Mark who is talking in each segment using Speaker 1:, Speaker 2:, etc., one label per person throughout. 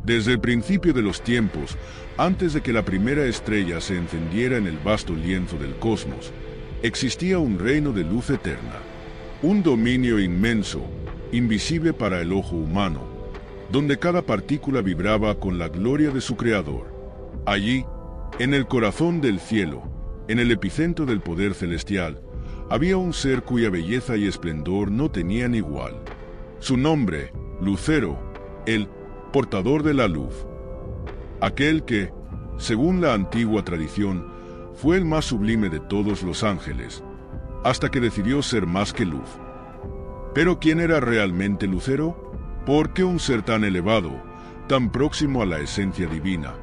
Speaker 1: Desde el principio de los tiempos, antes de que la primera estrella se encendiera en el vasto lienzo del cosmos, existía un reino de luz eterna, un dominio inmenso, invisible para el ojo humano, donde cada partícula vibraba con la gloria de su creador. Allí, en el corazón del cielo, en el epicentro del poder celestial, había un ser cuya belleza y esplendor no tenían igual. Su nombre, Lucero, el portador de la luz. Aquel que, según la antigua tradición, fue el más sublime de todos los ángeles, hasta que decidió ser más que luz. Pero ¿quién era realmente Lucero? ¿Por qué un ser tan elevado, tan próximo a la esencia divina,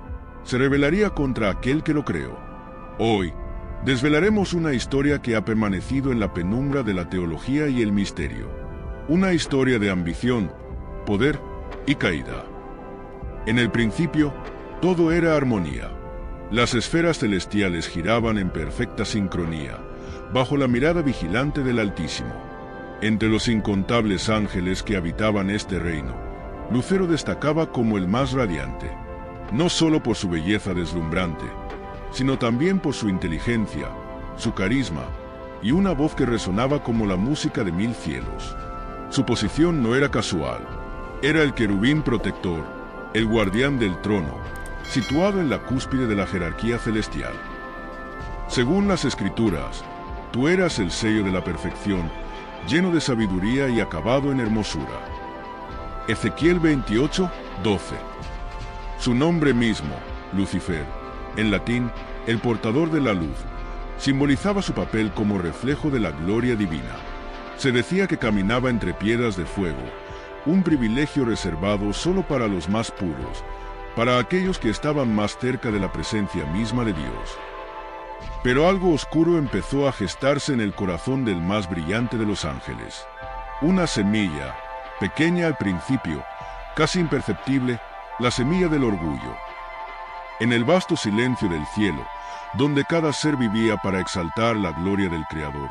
Speaker 1: se rebelaría contra aquel que lo creó? Hoy, desvelaremos una historia que ha permanecido en la penumbra de la teología y el misterio. Una historia de ambición, poder y caída. En el principio, todo era armonía. Las esferas celestiales giraban en perfecta sincronía, bajo la mirada vigilante del Altísimo. Entre los incontables ángeles que habitaban este reino, Lucero destacaba como el más radiante, no solo por su belleza deslumbrante, sino también por su inteligencia, su carisma y una voz que resonaba como la música de 1000 cielos. Su posición no era casual, era el querubín protector, el guardián del trono, situado en la cúspide de la jerarquía celestial. Según las Escrituras, tú eras el sello de la perfección, lleno de sabiduría y acabado en hermosura. Ezequiel 28, 12. Su nombre mismo, Lucifer, en latín, el portador de la luz, simbolizaba su papel como reflejo de la gloria divina. Se decía que caminaba entre piedras de fuego, un privilegio reservado solo para los más puros, para aquellos que estaban más cerca de la presencia misma de Dios. Pero algo oscuro empezó a gestarse en el corazón del más brillante de los ángeles. Una semilla, pequeña al principio, casi imperceptible, la semilla del orgullo. En el vasto silencio del cielo, donde cada ser vivía para exaltar la gloria del Creador,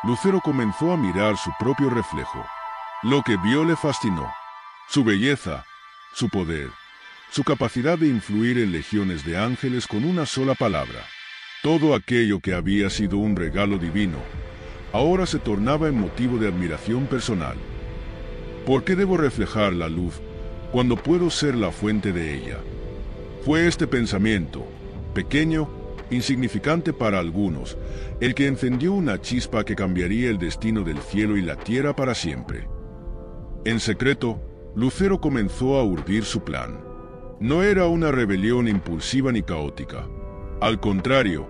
Speaker 1: Lucero comenzó a mirar su propio reflejo. Lo que vio le fascinó. Su belleza, su poder, su capacidad de influir en legiones de ángeles con una sola palabra. Todo aquello que había sido un regalo divino, ahora se tornaba en motivo de admiración personal. ¿Por qué debo reflejar la luz cuando puedo ser la fuente de ella? Fue este pensamiento, pequeño, insignificante para algunos, el que encendió una chispa que cambiaría el destino del cielo y la tierra para siempre. En secreto, Lucero comenzó a urdir su plan. No era una rebelión impulsiva ni caótica. Al contrario,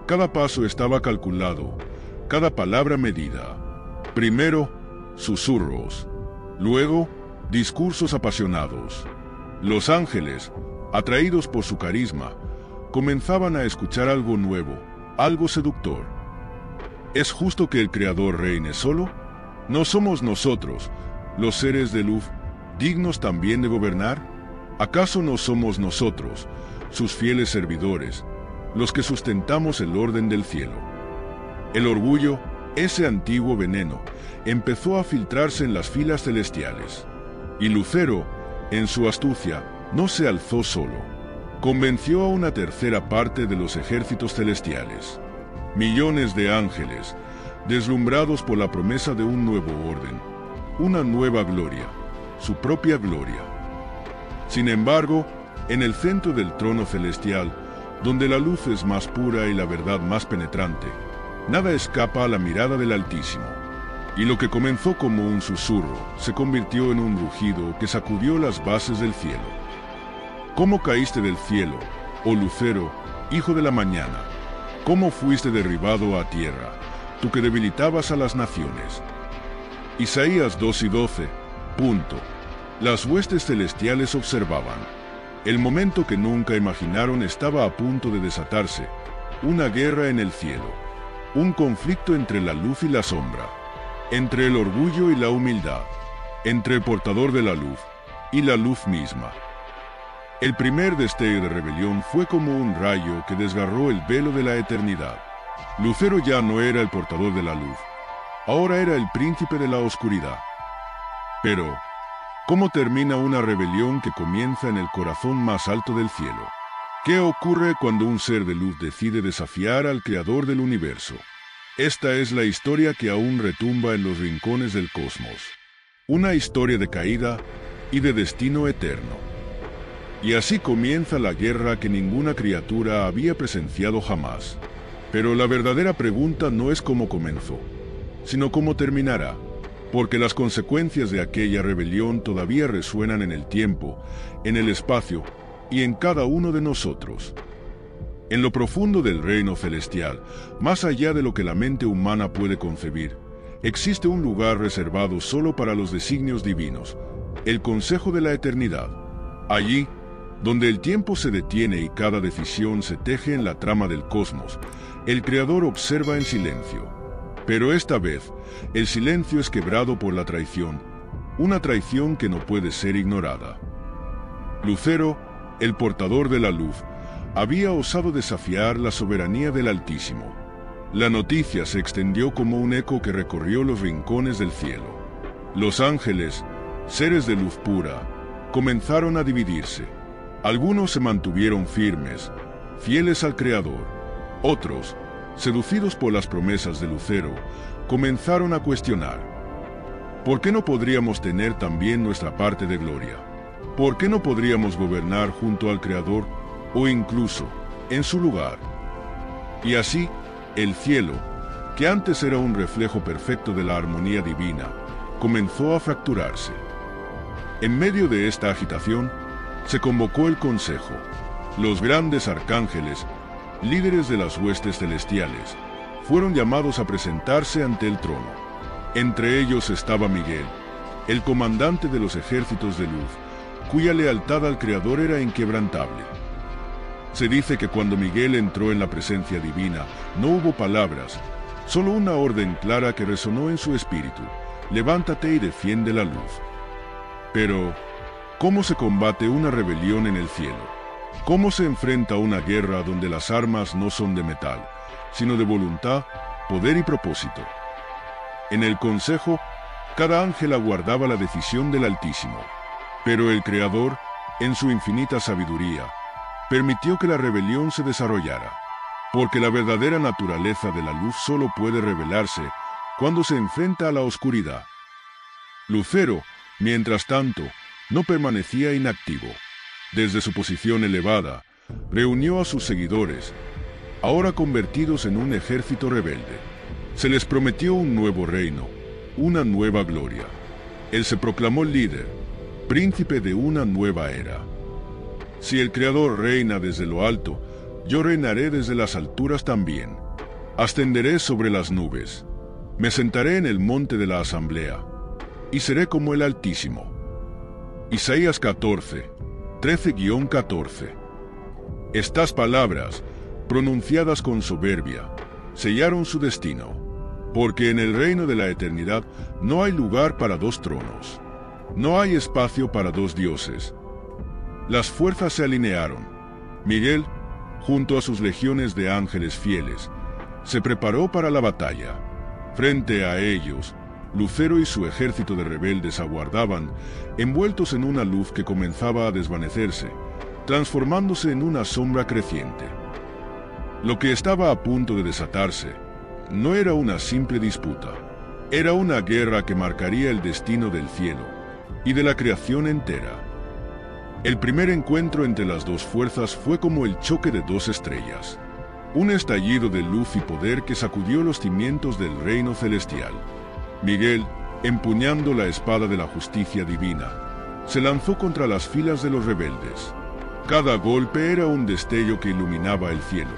Speaker 1: cada paso estaba calculado, cada palabra medida. Primero, susurros. Luego, discursos apasionados. Los ángeles, atraídos por su carisma, comenzaban a escuchar algo nuevo, algo seductor. ¿Es justo que el Creador reine solo? ¿No somos nosotros, los seres de luz, dignos también de gobernar? ¿Acaso no somos nosotros, sus fieles servidores, los que sustentamos el orden del cielo? El orgullo, ese antiguo veneno, empezó a filtrarse en las filas celestiales. Y Lucero, en su astucia, no se alzó solo. Convenció a una tercera parte de los ejércitos celestiales. Millones de ángeles, deslumbrados por la promesa de un nuevo orden, una nueva gloria, su propia gloria. Sin embargo, en el centro del trono celestial, donde la luz es más pura y la verdad más penetrante, nada escapa a la mirada del Altísimo. Y lo que comenzó como un susurro se convirtió en un rugido que sacudió las bases del cielo. ¿Cómo caíste del cielo, oh Lucero, hijo de la mañana? ¿Cómo fuiste derribado a tierra, tú que debilitabas a las naciones? Isaías 2:12. Las huestes celestiales observaban. El momento que nunca imaginaron estaba a punto de desatarse. Una guerra en el cielo. Un conflicto entre la luz y la sombra. Entre el orgullo y la humildad. Entre el portador de la luz y la luz misma. El primer destello de rebelión fue como un rayo que desgarró el velo de la eternidad. Lucero ya no era el portador de la luz, ahora era el príncipe de la oscuridad. Pero, ¿Cómo termina una rebelión que comienza en el corazón más alto del cielo? ¿Qué ocurre cuando un ser de luz decide desafiar al creador del universo? Esta es la historia que aún retumba en los rincones del cosmos. Una historia de caída y de destino eterno. Y así comienza la guerra que ninguna criatura había presenciado jamás. Pero la verdadera pregunta no es cómo comenzó, sino cómo terminará. Porque las consecuencias de aquella rebelión todavía resuenan en el tiempo, en el espacio y en cada uno de nosotros. En lo profundo del reino celestial, más allá de lo que la mente humana puede concebir, existe un lugar reservado solo para los designios divinos, el Consejo de la Eternidad. Allí, donde el tiempo se detiene y cada decisión se teje en la trama del cosmos, el Creador observa en silencio. Pero esta vez, el silencio es quebrado por la traición, una traición que no puede ser ignorada. Lucero, el portador de la luz, había osado desafiar la soberanía del Altísimo. La noticia se extendió como un eco que recorrió los rincones del cielo. Los ángeles, seres de luz pura, comenzaron a dividirse. Algunos se mantuvieron firmes, fieles al Creador. Otros, seducidos por las promesas de Lucero, comenzaron a cuestionar. ¿Por qué no podríamos tener también nuestra parte de gloria? ¿Por qué no podríamos gobernar junto al Creador o incluso en su lugar? Y así, el cielo, que antes era un reflejo perfecto de la armonía divina, comenzó a fracturarse. En medio de esta agitación, se convocó el consejo. Los grandes arcángeles, líderes de las huestes celestiales, fueron llamados a presentarse ante el trono. Entre ellos estaba Miguel, el comandante de los ejércitos de luz, cuya lealtad al Creador era inquebrantable. Se dice que cuando Miguel entró en la presencia divina, no hubo palabras, solo una orden clara que resonó en su espíritu: levántate y defiende la luz. Pero, ¿cómo se combate una rebelión en el cielo? ¿Cómo se enfrenta una guerra donde las armas no son de metal, sino de voluntad, poder y propósito? En el consejo, cada ángel aguardaba la decisión del Altísimo, pero el Creador, en su infinita sabiduría, permitió que la rebelión se desarrollara, porque la verdadera naturaleza de la luz solo puede revelarse cuando se enfrenta a la oscuridad. Lucero, mientras tanto, no permanecía inactivo. Desde su posición elevada, reunió a sus seguidores, ahora convertidos en un ejército rebelde. Se les prometió un nuevo reino, una nueva gloria. Él se proclamó líder, príncipe de una nueva era. Si el Creador reina desde lo alto, yo reinaré desde las alturas también. Ascenderé sobre las nubes, me sentaré en el monte de la asamblea, y seré como el Altísimo. Isaías 14, 13-14. Estas palabras, pronunciadas con soberbia, sellaron su destino, porque en el reino de la eternidad no hay lugar para dos tronos, no hay espacio para dos dioses. Las fuerzas se alinearon. Miguel, junto a sus legiones de ángeles fieles, se preparó para la batalla. Frente a ellos, Lucero y su ejército de rebeldes aguardaban, envueltos en una luz que comenzaba a desvanecerse, transformándose en una sombra creciente. Lo que estaba a punto de desatarse no era una simple disputa, era una guerra que marcaría el destino del cielo y de la creación entera. El primer encuentro entre las dos fuerzas fue como el choque de dos estrellas, un estallido de luz y poder que sacudió los cimientos del reino celestial. Miguel, empuñando la espada de la justicia divina, se lanzó contra las filas de los rebeldes. Cada golpe era un destello que iluminaba el cielo,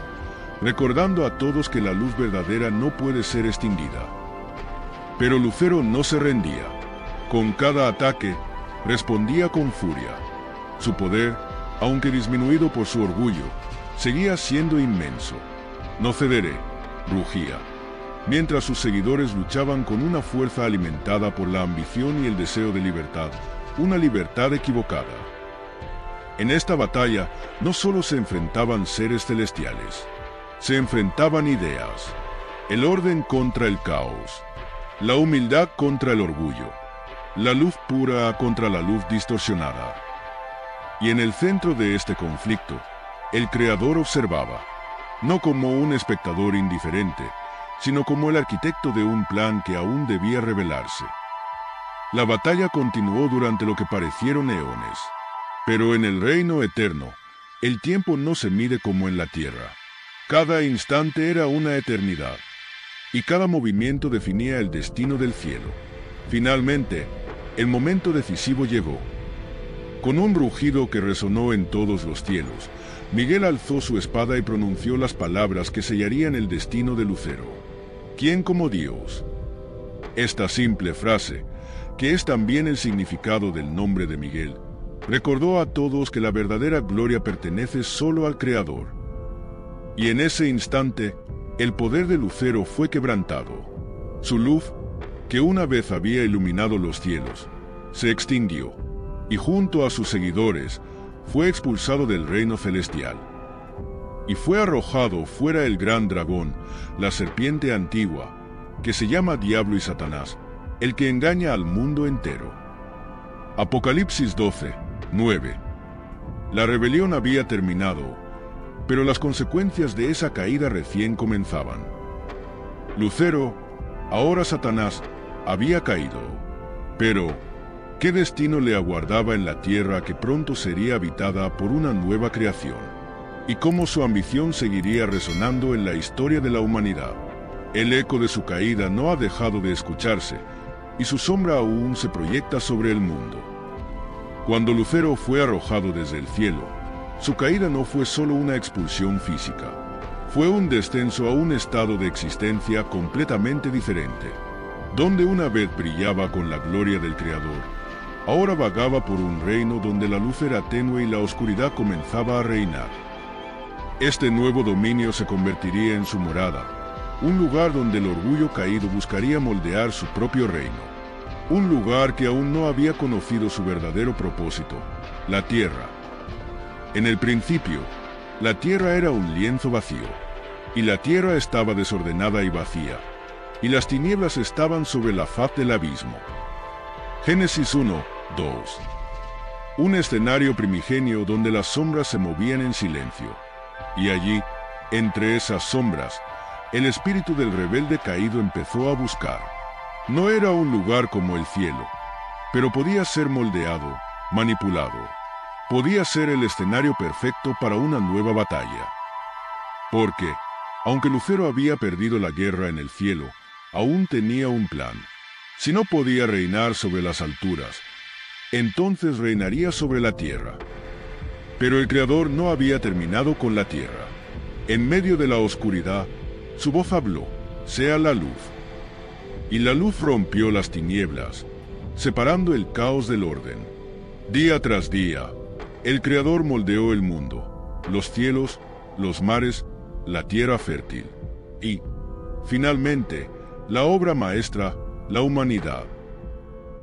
Speaker 1: recordando a todos que la luz verdadera no puede ser extinguida. Pero Lucero no se rendía. Con cada ataque, respondía con furia. Su poder, aunque disminuido por su orgullo, seguía siendo inmenso. No cederé, rugía, mientras sus seguidores luchaban con una fuerza alimentada por la ambición y el deseo de libertad, una libertad equivocada. En esta batalla no solo se enfrentaban seres celestiales, se enfrentaban ideas, el orden contra el caos, la humildad contra el orgullo, la luz pura contra la luz distorsionada. Y en el centro de este conflicto, el Creador observaba, no como un espectador indiferente, sino como el arquitecto de un plan que aún debía revelarse. La batalla continuó durante lo que parecieron eones, pero en el reino eterno, el tiempo no se mide como en la tierra. Cada instante era una eternidad, y cada movimiento definía el destino del cielo. Finalmente, el momento decisivo llegó. Con un rugido que resonó en todos los cielos, Miguel alzó su espada y pronunció las palabras que sellarían el destino de Lucero. ¿Quién como Dios? Esta simple frase, que es también el significado del nombre de Miguel, recordó a todos que la verdadera gloria pertenece solo al Creador. Y en ese instante, el poder de Lucero fue quebrantado. Su luz, que una vez había iluminado los cielos, se extinguió, y junto a sus seguidores, fue expulsado del reino celestial. Y fue arrojado fuera el gran dragón, la serpiente antigua, que se llama Diablo y Satanás, el que engaña al mundo entero. Apocalipsis 12, 9. La rebelión había terminado, pero las consecuencias de esa caída recién comenzaban. Lucero, ahora Satanás, había caído. Pero, ¿qué destino le aguardaba en la tierra que pronto sería habitada por una nueva creación? ¿Y cómo su ambición seguiría resonando en la historia de la humanidad? El eco de su caída no ha dejado de escucharse, y su sombra aún se proyecta sobre el mundo. Cuando Lucero fue arrojado desde el cielo, su caída no fue solo una expulsión física, fue un descenso a un estado de existencia completamente diferente, donde una vez brillaba con la gloria del Creador, ahora vagaba por un reino donde la luz era tenue y la oscuridad comenzaba a reinar. Este nuevo dominio se convertiría en su morada, un lugar donde el orgullo caído buscaría moldear su propio reino, un lugar que aún no había conocido su verdadero propósito, la tierra. En el principio, la tierra era un lienzo vacío, y la tierra estaba desordenada y vacía, y las tinieblas estaban sobre la faz del abismo. Génesis 1, 2. Un escenario primigenio donde las sombras se movían en silencio, y allí, entre esas sombras, el espíritu del rebelde caído empezó a buscar. No era un lugar como el cielo, pero podía ser moldeado, manipulado. Podía ser el escenario perfecto para una nueva batalla. Porque, aunque Lucero había perdido la guerra en el cielo, aún tenía un plan. Si no podía reinar sobre las alturas, entonces reinaría sobre la tierra. Pero el Creador no había terminado con la tierra. En medio de la oscuridad, su voz habló, sea la luz. Y la luz rompió las tinieblas, separando el caos del orden. Día tras día, el Creador moldeó el mundo, los cielos, los mares, la tierra fértil. Y, finalmente, la obra maestra, la humanidad.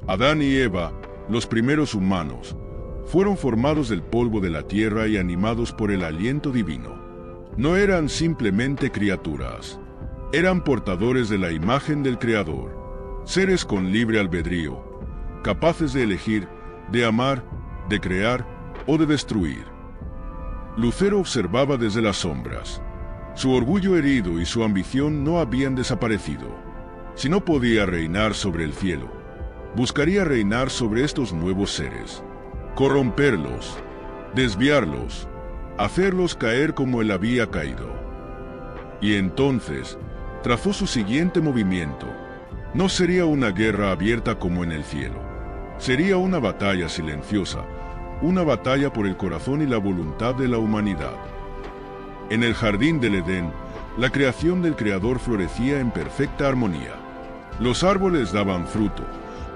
Speaker 1: Adán y Eva, los primeros humanos, fueron formados del polvo de la tierra y animados por el aliento divino. No eran simplemente criaturas, eran portadores de la imagen del Creador, seres con libre albedrío, capaces de elegir, de amar, de crear o de destruir. Lucero observaba desde las sombras. Su orgullo herido y su ambición no habían desaparecido. Si no podía reinar sobre el cielo, buscaría reinar sobre estos nuevos seres, corromperlos, desviarlos, hacerlos caer como él había caído. Y entonces, trazó su siguiente movimiento. No sería una guerra abierta como en el cielo. Sería una batalla silenciosa, una batalla por el corazón y la voluntad de la humanidad. En el jardín del Edén, la creación del Creador florecía en perfecta armonía. Los árboles daban fruto,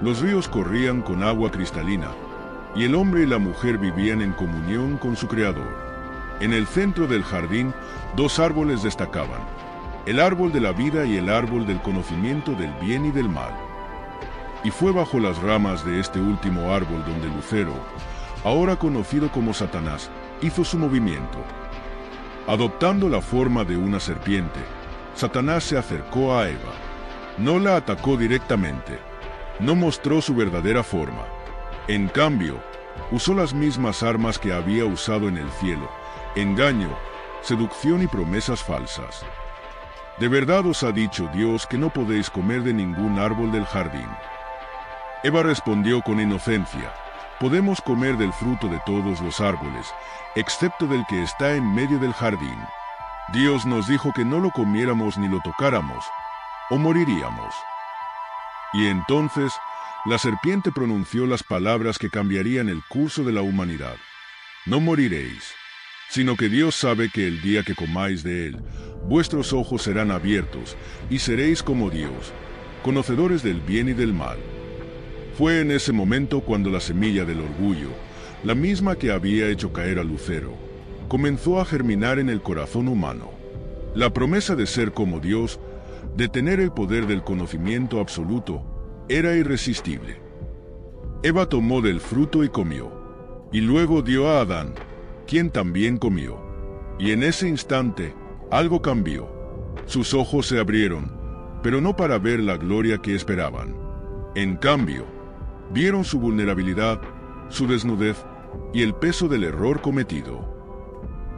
Speaker 1: los ríos corrían con agua cristalina, y el hombre y la mujer vivían en comunión con su Creador. En el centro del jardín, dos árboles destacaban, el árbol de la vida y el árbol del conocimiento del bien y del mal. Y fue bajo las ramas de este último árbol donde Lucero, ahora conocido como Satanás, hizo su movimiento. Adoptando la forma de una serpiente, Satanás se acercó a Eva. No la atacó directamente, No mostró su verdadera forma. En cambio, usó las mismas armas que había usado en el cielo: engaño, seducción y promesas falsas. De verdad os ha dicho Dios que no podéis comer de ningún árbol del jardín. Eva respondió con inocencia: podemos comer del fruto de todos los árboles, excepto del que está en medio del jardín. Dios nos dijo que no lo comiéramos ni lo tocáramos, o moriríamos. Y entonces la serpiente pronunció las palabras que cambiarían el curso de la humanidad: no moriréis, sino que Dios sabe que el día que comáis de él, vuestros ojos serán abiertos, y seréis como Dios, conocedores del bien y del mal. Fue en ese momento cuando la semilla del orgullo, la misma que había hecho caer a Lucero, comenzó a germinar en el corazón humano. La promesa de ser como Dios, de tener el poder del conocimiento absoluto, era irresistible. Eva tomó del fruto y comió, y luego dio a Adán, quien también comió. Y en ese instante, algo cambió. Sus ojos se abrieron, pero no para ver la gloria que esperaban. En cambio, vieron su vulnerabilidad, su desnudez y el peso del error cometido.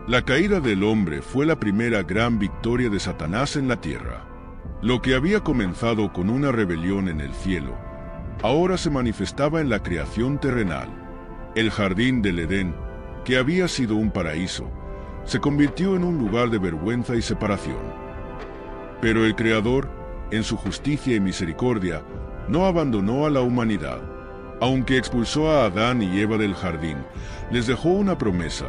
Speaker 1: La caída del hombre fue la primera gran victoria de Satanás en la tierra. Lo que había comenzado con una rebelión en el cielo, ahora se manifestaba en la creación terrenal. El jardín del Edén, que había sido un paraíso, se convirtió en un lugar de vergüenza y separación. Pero el Creador, en su justicia y misericordia, no abandonó a la humanidad. Aunque expulsó a Adán y Eva del jardín, les dejó una promesa,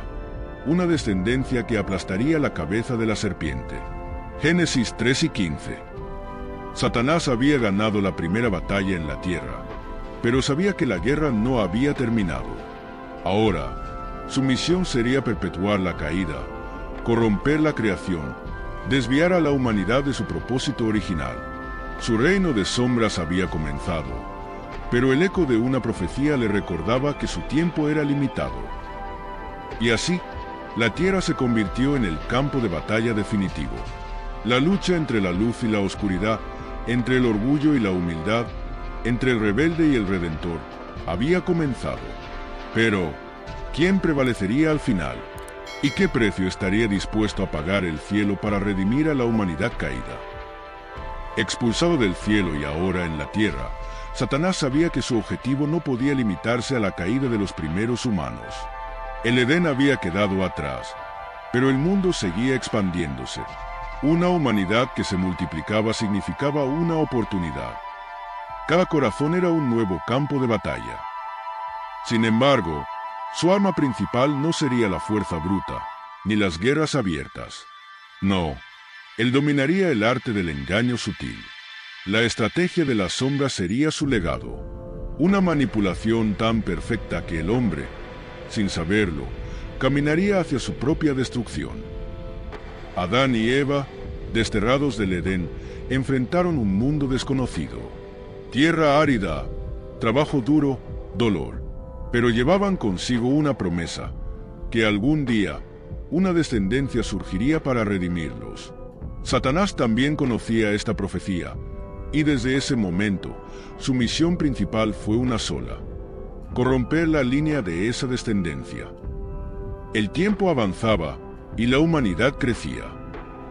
Speaker 1: una descendencia que aplastaría la cabeza de la serpiente. Génesis 3 y 15. Satanás había ganado la primera batalla en la tierra, pero sabía que la guerra no había terminado. Ahora, su misión sería perpetuar la caída, corromper la creación, desviar a la humanidad de su propósito original. Su reino de sombras había comenzado, pero el eco de una profecía le recordaba que su tiempo era limitado. Y así, la tierra se convirtió en el campo de batalla definitivo. La lucha entre la luz y la oscuridad, entre el orgullo y la humildad, entre el rebelde y el redentor, había comenzado. Pero, ¿quién prevalecería al final? ¿Y qué precio estaría dispuesto a pagar el cielo para redimir a la humanidad caída? Expulsado del cielo y ahora en la tierra, Satanás sabía que su objetivo no podía limitarse a la caída de los primeros humanos. El Edén había quedado atrás, pero el mundo seguía expandiéndose. Una humanidad que se multiplicaba significaba una oportunidad. Cada corazón era un nuevo campo de batalla. Sin embargo, su arma principal no sería la fuerza bruta, ni las guerras abiertas. No, él dominaría el arte del engaño sutil. La estrategia de la sombra sería su legado, una manipulación tan perfecta que el hombre, sin saberlo, caminaría hacia su propia destrucción. Adán y Eva, desterrados del Edén, enfrentaron un mundo desconocido. Tierra árida, trabajo duro, dolor. Pero llevaban consigo una promesa, que algún día una descendencia surgiría para redimirlos. Satanás también conocía esta profecía, y desde ese momento, su misión principal fue una sola: corromper la línea de esa descendencia. El tiempo avanzaba y la humanidad crecía.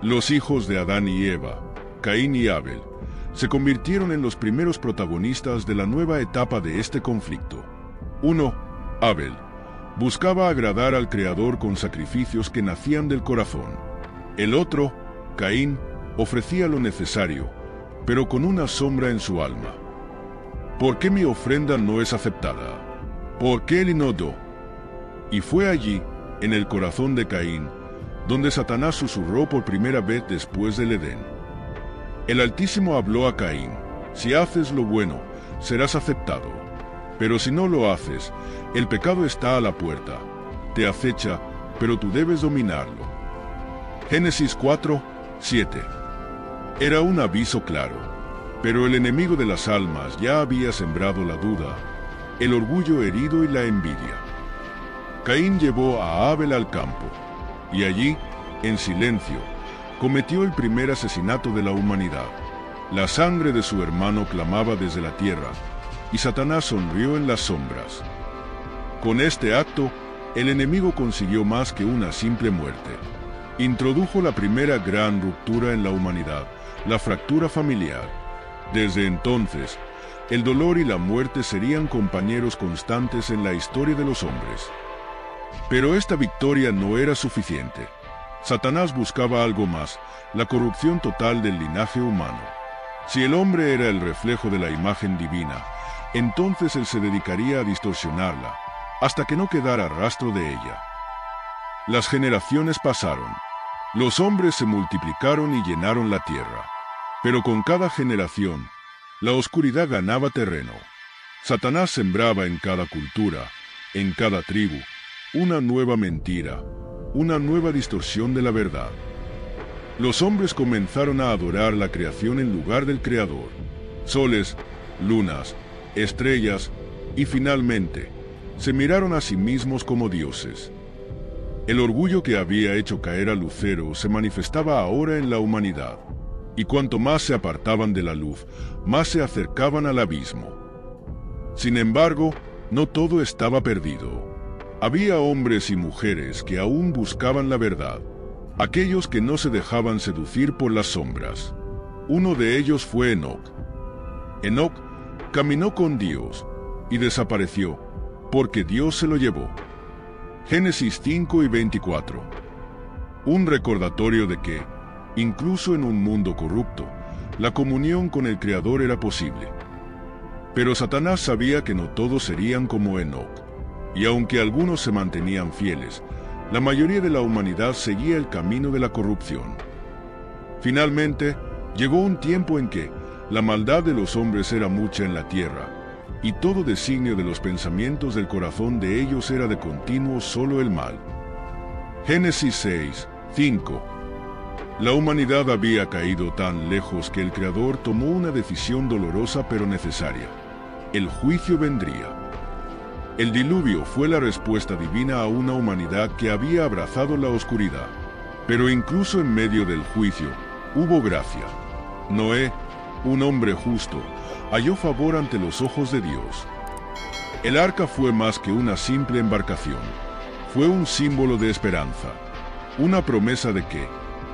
Speaker 1: Los hijos de Adán y Eva, Caín y Abel, se convirtieron en los primeros protagonistas de la nueva etapa de este conflicto. Uno, Abel, buscaba agradar al Creador con sacrificios que nacían del corazón. El otro, Caín, ofrecía lo necesario, pero con una sombra en su alma. ¿Por qué mi ofrenda no es aceptada? ¿Por qué él no do? Y fue allí, en el corazón de Caín, donde Satanás susurró por primera vez después del Edén. El Altísimo habló a Caín: si haces lo bueno, serás aceptado. Pero si no lo haces, el pecado está a la puerta. Te acecha, pero tú debes dominarlo. Génesis 4, 7. Era un aviso claro, pero el enemigo de las almas ya había sembrado la duda, el orgullo herido y la envidia. Caín llevó a Abel al campo, y allí, en silencio, cometió el primer asesinato de la humanidad. La sangre de su hermano clamaba desde la tierra, y Satanás sonrió en las sombras. Con este acto, el enemigo consiguió más que una simple muerte. Introdujo la primera gran ruptura en la humanidad, la fractura familiar. Desde entonces, el dolor y la muerte serían compañeros constantes en la historia de los hombres. Pero esta victoria no era suficiente. Satanás buscaba algo más, la corrupción total del linaje humano. Si el hombre era el reflejo de la imagen divina, entonces él se dedicaría a distorsionarla, hasta que no quedara rastro de ella. Las generaciones pasaron. Los hombres se multiplicaron y llenaron la tierra. Pero con cada generación, la oscuridad ganaba terreno. Satanás sembraba en cada cultura, en cada tribu, una nueva mentira, una nueva distorsión de la verdad. Los hombres comenzaron a adorar la creación en lugar del Creador. Soles, lunas, estrellas y finalmente, se miraron a sí mismos como dioses. El orgullo que había hecho caer a Lucero se manifestaba ahora en la humanidad, y cuanto más se apartaban de la luz, más se acercaban al abismo. Sin embargo, no todo estaba perdido. Había hombres y mujeres que aún buscaban la verdad, aquellos que no se dejaban seducir por las sombras. Uno de ellos fue Enoc. Enoc caminó con Dios y desapareció, porque Dios se lo llevó. Génesis 5 y 24. Un recordatorio de que, incluso en un mundo corrupto, la comunión con el Creador era posible. Pero Satanás sabía que no todos serían como Enoc, y aunque algunos se mantenían fieles, la mayoría de la humanidad seguía el camino de la corrupción. Finalmente, llegó un tiempo en que la maldad de los hombres era mucha en la tierra, y todo designio de los pensamientos del corazón de ellos era de continuo solo el mal. Génesis 6, 5. La humanidad había caído tan lejos que el Creador tomó una decisión dolorosa pero necesaria. El juicio vendría. El diluvio fue la respuesta divina a una humanidad que había abrazado la oscuridad. Pero incluso en medio del juicio, hubo gracia. Noé, un hombre justo, halló favor ante los ojos de Dios. El arca fue más que una simple embarcación. Fue un símbolo de esperanza, una promesa de que,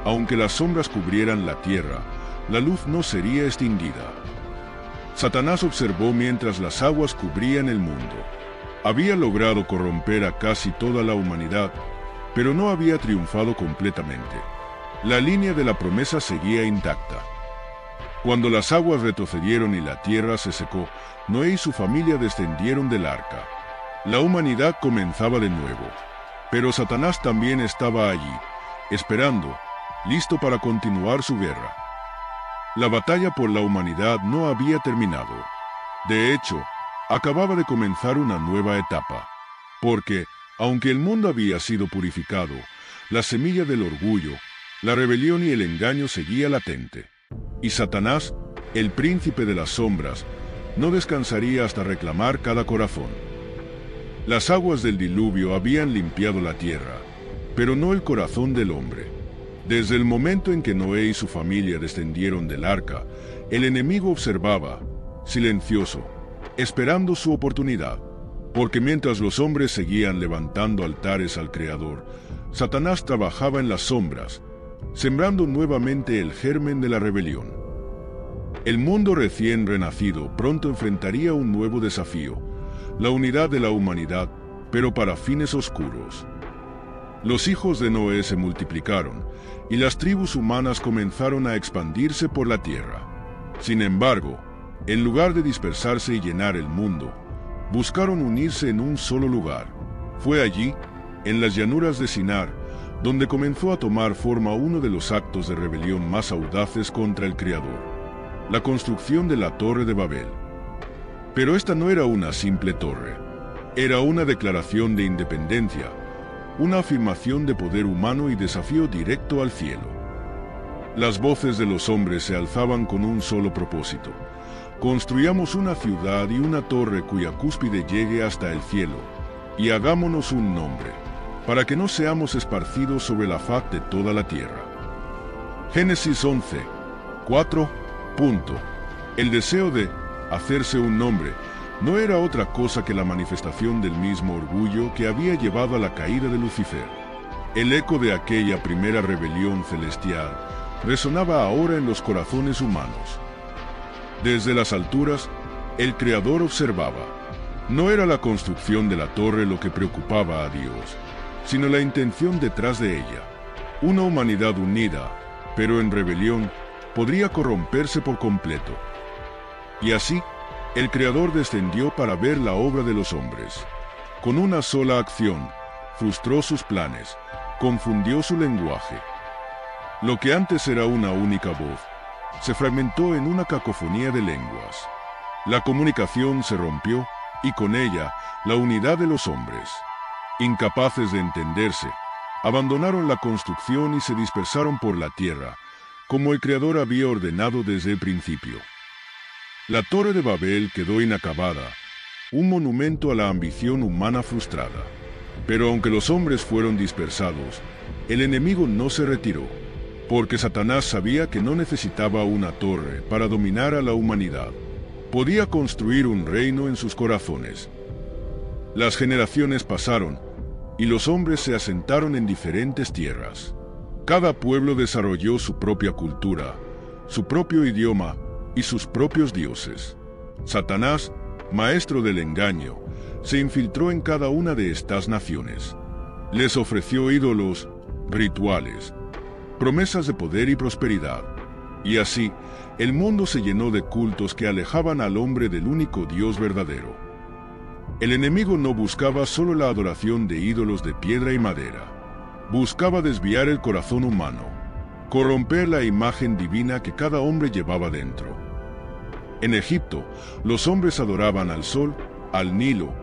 Speaker 1: aunque las sombras cubrieran la tierra, la luz no sería extinguida. Satanás observó mientras las aguas cubrían el mundo. Había logrado corromper a casi toda la humanidad, pero no había triunfado completamente. La línea de la promesa seguía intacta. Cuando las aguas retrocedieron y la tierra se secó, Noé y su familia descendieron del arca. La humanidad comenzaba de nuevo, pero Satanás también estaba allí, esperando, listo para continuar su guerra. La batalla por la humanidad no había terminado. De hecho, acababa de comenzar una nueva etapa, porque, aunque el mundo había sido purificado, la semilla del orgullo, la rebelión y el engaño seguía latente. Y Satanás, el príncipe de las sombras, no descansaría hasta reclamar cada corazón. Las aguas del diluvio habían limpiado la tierra, pero no el corazón del hombre. Desde el momento en que Noé y su familia descendieron del arca, el enemigo observaba, silencioso, esperando su oportunidad, porque mientras los hombres seguían levantando altares al Creador, Satanás trabajaba en las sombras, sembrando nuevamente el germen de la rebelión. El mundo recién renacido pronto enfrentaría un nuevo desafío, la unidad de la humanidad, pero para fines oscuros. Los hijos de Noé se multiplicaron, y las tribus humanas comenzaron a expandirse por la tierra. Sin embargo, en lugar de dispersarse y llenar el mundo, buscaron unirse en un solo lugar. Fue allí, en las llanuras de Sinar, donde comenzó a tomar forma uno de los actos de rebelión más audaces contra el Creador, la construcción de la Torre de Babel. Pero esta no era una simple torre, era una declaración de independencia, una afirmación de poder humano y desafío directo al cielo. Las voces de los hombres se alzaban con un solo propósito: construyamos una ciudad y una torre cuya cúspide llegue hasta el cielo, y hagámonos un nombre, para que no seamos esparcidos sobre la faz de toda la tierra. Génesis 11, 4. El deseo de hacerse un nombre no era otra cosa que la manifestación del mismo orgullo que había llevado a la caída de Lucifer. El eco de aquella primera rebelión celestial resonaba ahora en los corazones humanos. Desde las alturas, el Creador observaba. No era la construcción de la torre lo que preocupaba a Dios, sino la intención detrás de ella. Una humanidad unida, pero en rebelión, podría corromperse por completo. Y así, el Creador descendió para ver la obra de los hombres. Con una sola acción, frustró sus planes, confundió su lenguaje. Lo que antes era una única voz, se fragmentó en una cacofonía de lenguas. La comunicación se rompió, y con ella, la unidad de los hombres. Incapaces de entenderse, abandonaron la construcción y se dispersaron por la tierra, como el Creador había ordenado desde el principio. La Torre de Babel quedó inacabada, un monumento a la ambición humana frustrada. Pero aunque los hombres fueron dispersados, el enemigo no se retiró, porque Satanás sabía que no necesitaba una torre para dominar a la humanidad. Podía construir un reino en sus corazones. Las generaciones pasaron, y los hombres se asentaron en diferentes tierras. Cada pueblo desarrolló su propia cultura, su propio idioma y sus propios dioses. Satanás, maestro del engaño, se infiltró en cada una de estas naciones. Les ofreció ídolos, rituales, promesas de poder y prosperidad. Y así, el mundo se llenó de cultos que alejaban al hombre del único Dios verdadero. El enemigo no buscaba solo la adoración de ídolos de piedra y madera. Buscaba desviar el corazón humano, corromper la imagen divina que cada hombre llevaba dentro. En Egipto, los hombres adoraban al sol, al Nilo,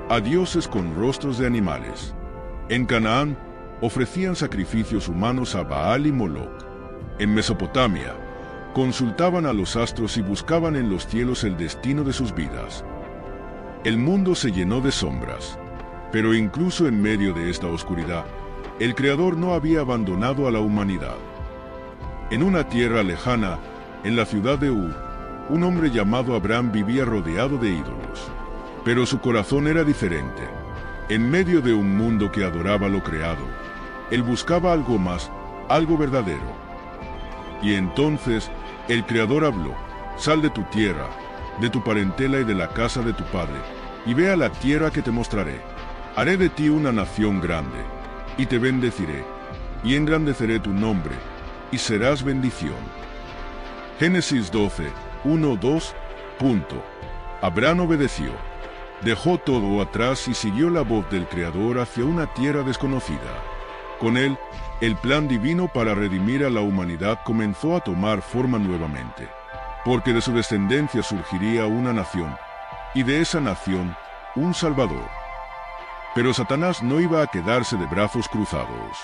Speaker 1: a dioses con rostros de animales. En Canaán, ofrecían sacrificios humanos a Baal y Moloc. En Mesopotamia, consultaban a los astros y buscaban en los cielos el destino de sus vidas. El mundo se llenó de sombras, pero incluso en medio de esta oscuridad, el Creador no había abandonado a la humanidad. En una tierra lejana, en la ciudad de Ur, un hombre llamado Abraham vivía rodeado de ídolos. Pero su corazón era diferente. En medio de un mundo que adoraba lo creado, él buscaba algo más, algo verdadero. Y entonces el Creador habló: «Sal de tu tierra, de tu parentela y de la casa de tu padre, y ve a la tierra que te mostraré. Haré de ti una nación grande, y te bendeciré, y engrandeceré tu nombre, y serás bendición». Génesis 12, 1-2. Abraham obedeció. Dejó todo atrás y siguió la voz del Creador hacia una tierra desconocida. Con él, el plan divino para redimir a la humanidad comenzó a tomar forma nuevamente, porque de su descendencia surgiría una nación, y de esa nación, un Salvador. Pero Satanás no iba a quedarse de brazos cruzados.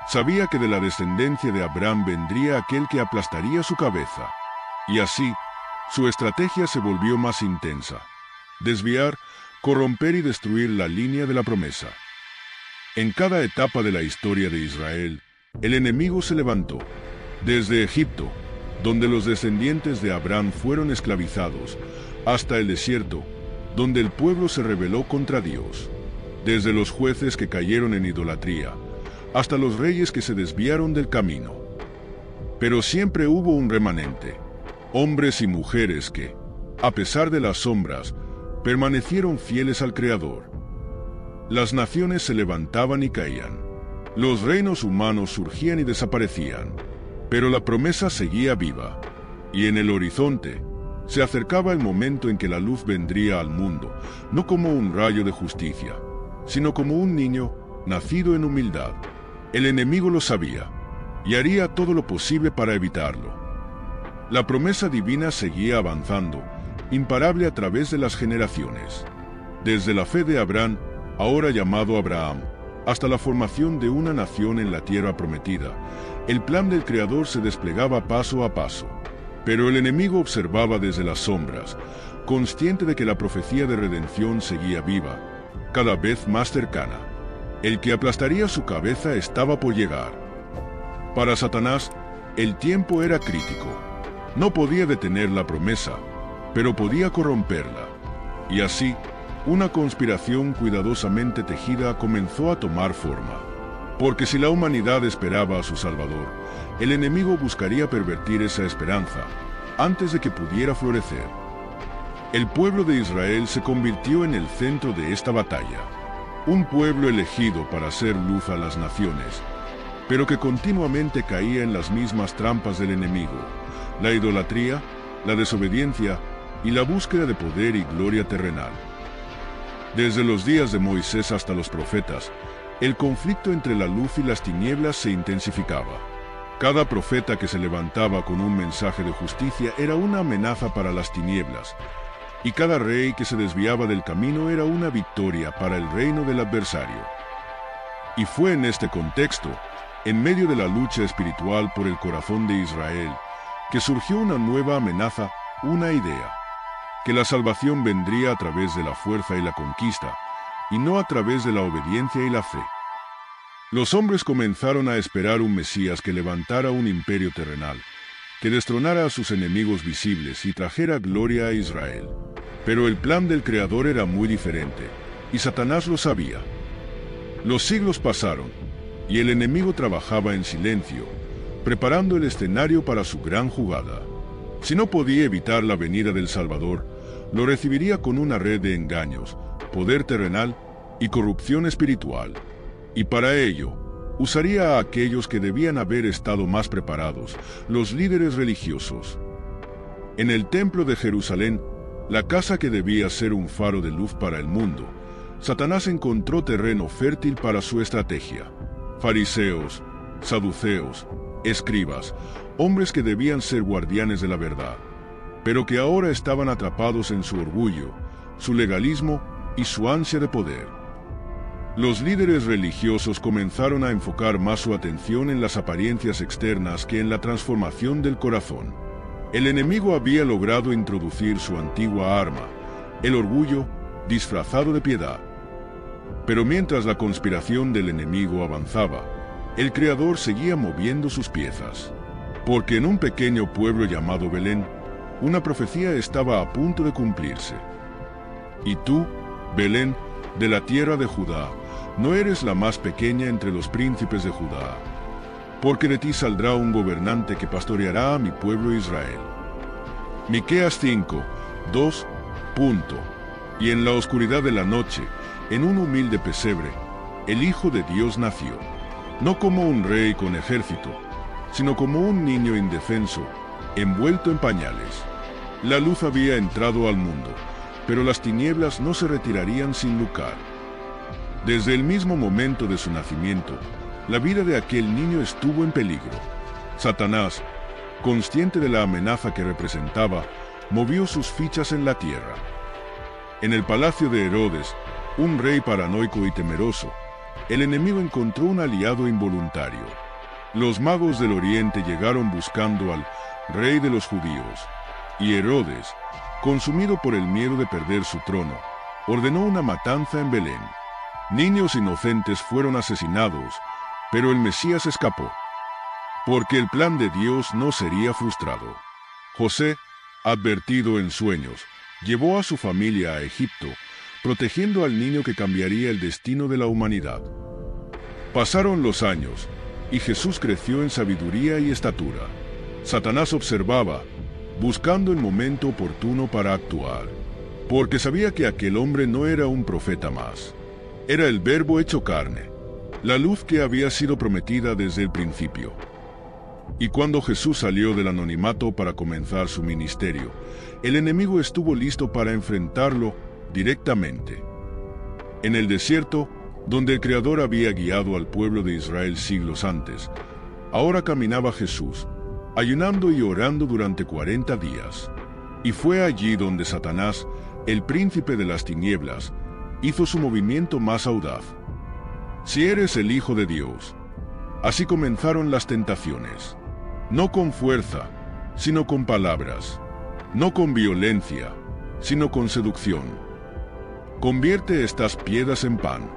Speaker 1: Sabía que de la descendencia de Abraham vendría aquel que aplastaría su cabeza. Y así, su estrategia se volvió más intensa: desviar, corromper y destruir la línea de la promesa. En cada etapa de la historia de Israel, el enemigo se levantó. Desde Egipto, donde los descendientes de Abraham fueron esclavizados, hasta el desierto, donde el pueblo se rebeló contra Dios. Desde los jueces que cayeron en idolatría, hasta los reyes que se desviaron del camino. Pero siempre hubo un remanente, hombres y mujeres que, a pesar de las sombras, permanecieron fieles al Creador. Las naciones se levantaban y caían. Los reinos humanos surgían y desaparecían. Pero la promesa seguía viva. Y en el horizonte, se acercaba el momento en que la luz vendría al mundo, no como un rayo de justicia, sino como un niño nacido en humildad. El enemigo lo sabía, y haría todo lo posible para evitarlo. La promesa divina seguía avanzando, imparable a través de las generaciones. Desde la fe de Abraham, ahora llamado Abraham, hasta la formación de una nación en la tierra prometida, el plan del Creador se desplegaba paso a paso. Pero el enemigo observaba desde las sombras, consciente de que la profecía de redención seguía viva, cada vez más cercana. El que aplastaría su cabeza estaba por llegar. Para Satanás, el tiempo era crítico. No podía detener la promesa, pero podía corromperla. Y así, una conspiración cuidadosamente tejida comenzó a tomar forma. Porque si la humanidad esperaba a su Salvador, el enemigo buscaría pervertir esa esperanza antes de que pudiera florecer. El pueblo de Israel se convirtió en el centro de esta batalla. Un pueblo elegido para hacer luz a las naciones, pero que continuamente caía en las mismas trampas del enemigo: la idolatría, la desobediencia y la búsqueda de poder y gloria terrenal. Desde los días de Moisés hasta los profetas, el conflicto entre la luz y las tinieblas se intensificaba. Cada profeta que se levantaba con un mensaje de justicia era una amenaza para las tinieblas, y cada rey que se desviaba del camino era una victoria para el reino del adversario. Y fue en este contexto, en medio de la lucha espiritual por el corazón de Israel, que surgió una nueva amenaza, una idea: que la salvación vendría a través de la fuerza y la conquista, y no a través de la obediencia y la fe. Los hombres comenzaron a esperar un Mesías que levantara un imperio terrenal, que destronara a sus enemigos visibles y trajera gloria a Israel. Pero el plan del Creador era muy diferente, y Satanás lo sabía. Los siglos pasaron, y el enemigo trabajaba en silencio, preparando el escenario para su gran jugada. Si no podía evitar la venida del Salvador, lo recibiría con una red de engaños, poder terrenal y corrupción espiritual. Y para ello, usaría a aquellos que debían haber estado más preparados, los líderes religiosos. En el templo de Jerusalén, la casa que debía ser un faro de luz para el mundo, Satanás encontró terreno fértil para su estrategia. Fariseos, saduceos, escribas, hombres que debían ser guardianes de la verdad, pero que ahora estaban atrapados en su orgullo, su legalismo y su ansia de poder. Los líderes religiosos comenzaron a enfocar más su atención en las apariencias externas que en la transformación del corazón. El enemigo había logrado introducir su antigua arma, el orgullo disfrazado de piedad. Pero mientras la conspiración del enemigo avanzaba, el Creador seguía moviendo sus piezas. Porque en un pequeño pueblo llamado Belén, una profecía estaba a punto de cumplirse. Y tú, Belén, de la tierra de Judá, no eres la más pequeña entre los príncipes de Judá, porque de ti saldrá un gobernante que pastoreará a mi pueblo Israel. Miqueas 5, 2. Y en la oscuridad de la noche, en un humilde pesebre, el Hijo de Dios nació, no como un rey con ejército, sino como un niño indefenso, envuelto en pañales. La luz había entrado al mundo, pero las tinieblas no se retirarían sin lucrar. Desde el mismo momento de su nacimiento, la vida de aquel niño estuvo en peligro. Satanás, consciente de la amenaza que representaba, movió sus fichas en la tierra. En el palacio de Herodes, un rey paranoico y temeroso, el enemigo encontró un aliado involuntario. Los magos del oriente llegaron buscando al rey de los judíos, y Herodes, consumido por el miedo de perder su trono, ordenó una matanza en Belén. Niños inocentes fueron asesinados, pero el Mesías escapó, porque el plan de Dios no sería frustrado. José, advertido en sueños, llevó a su familia a Egipto, protegiendo al niño que cambiaría el destino de la humanidad. Pasaron los años, y Jesús creció en sabiduría y estatura. Satanás observaba, buscando el momento oportuno para actuar, porque sabía que aquel hombre no era un profeta más. Era el Verbo hecho carne, la luz que había sido prometida desde el principio. Y cuando Jesús salió del anonimato para comenzar su ministerio, el enemigo estuvo listo para enfrentarlo directamente. En el desierto, donde el Creador había guiado al pueblo de Israel siglos antes, ahora caminaba Jesús, ayunando y orando durante 40 días. Y fue allí donde Satanás, el príncipe de las tinieblas, hizo su movimiento más audaz. Si eres el Hijo de Dios. Así comenzaron las tentaciones. No con fuerza, sino con palabras. No con violencia, sino con seducción. Convierte estas piedras en pan.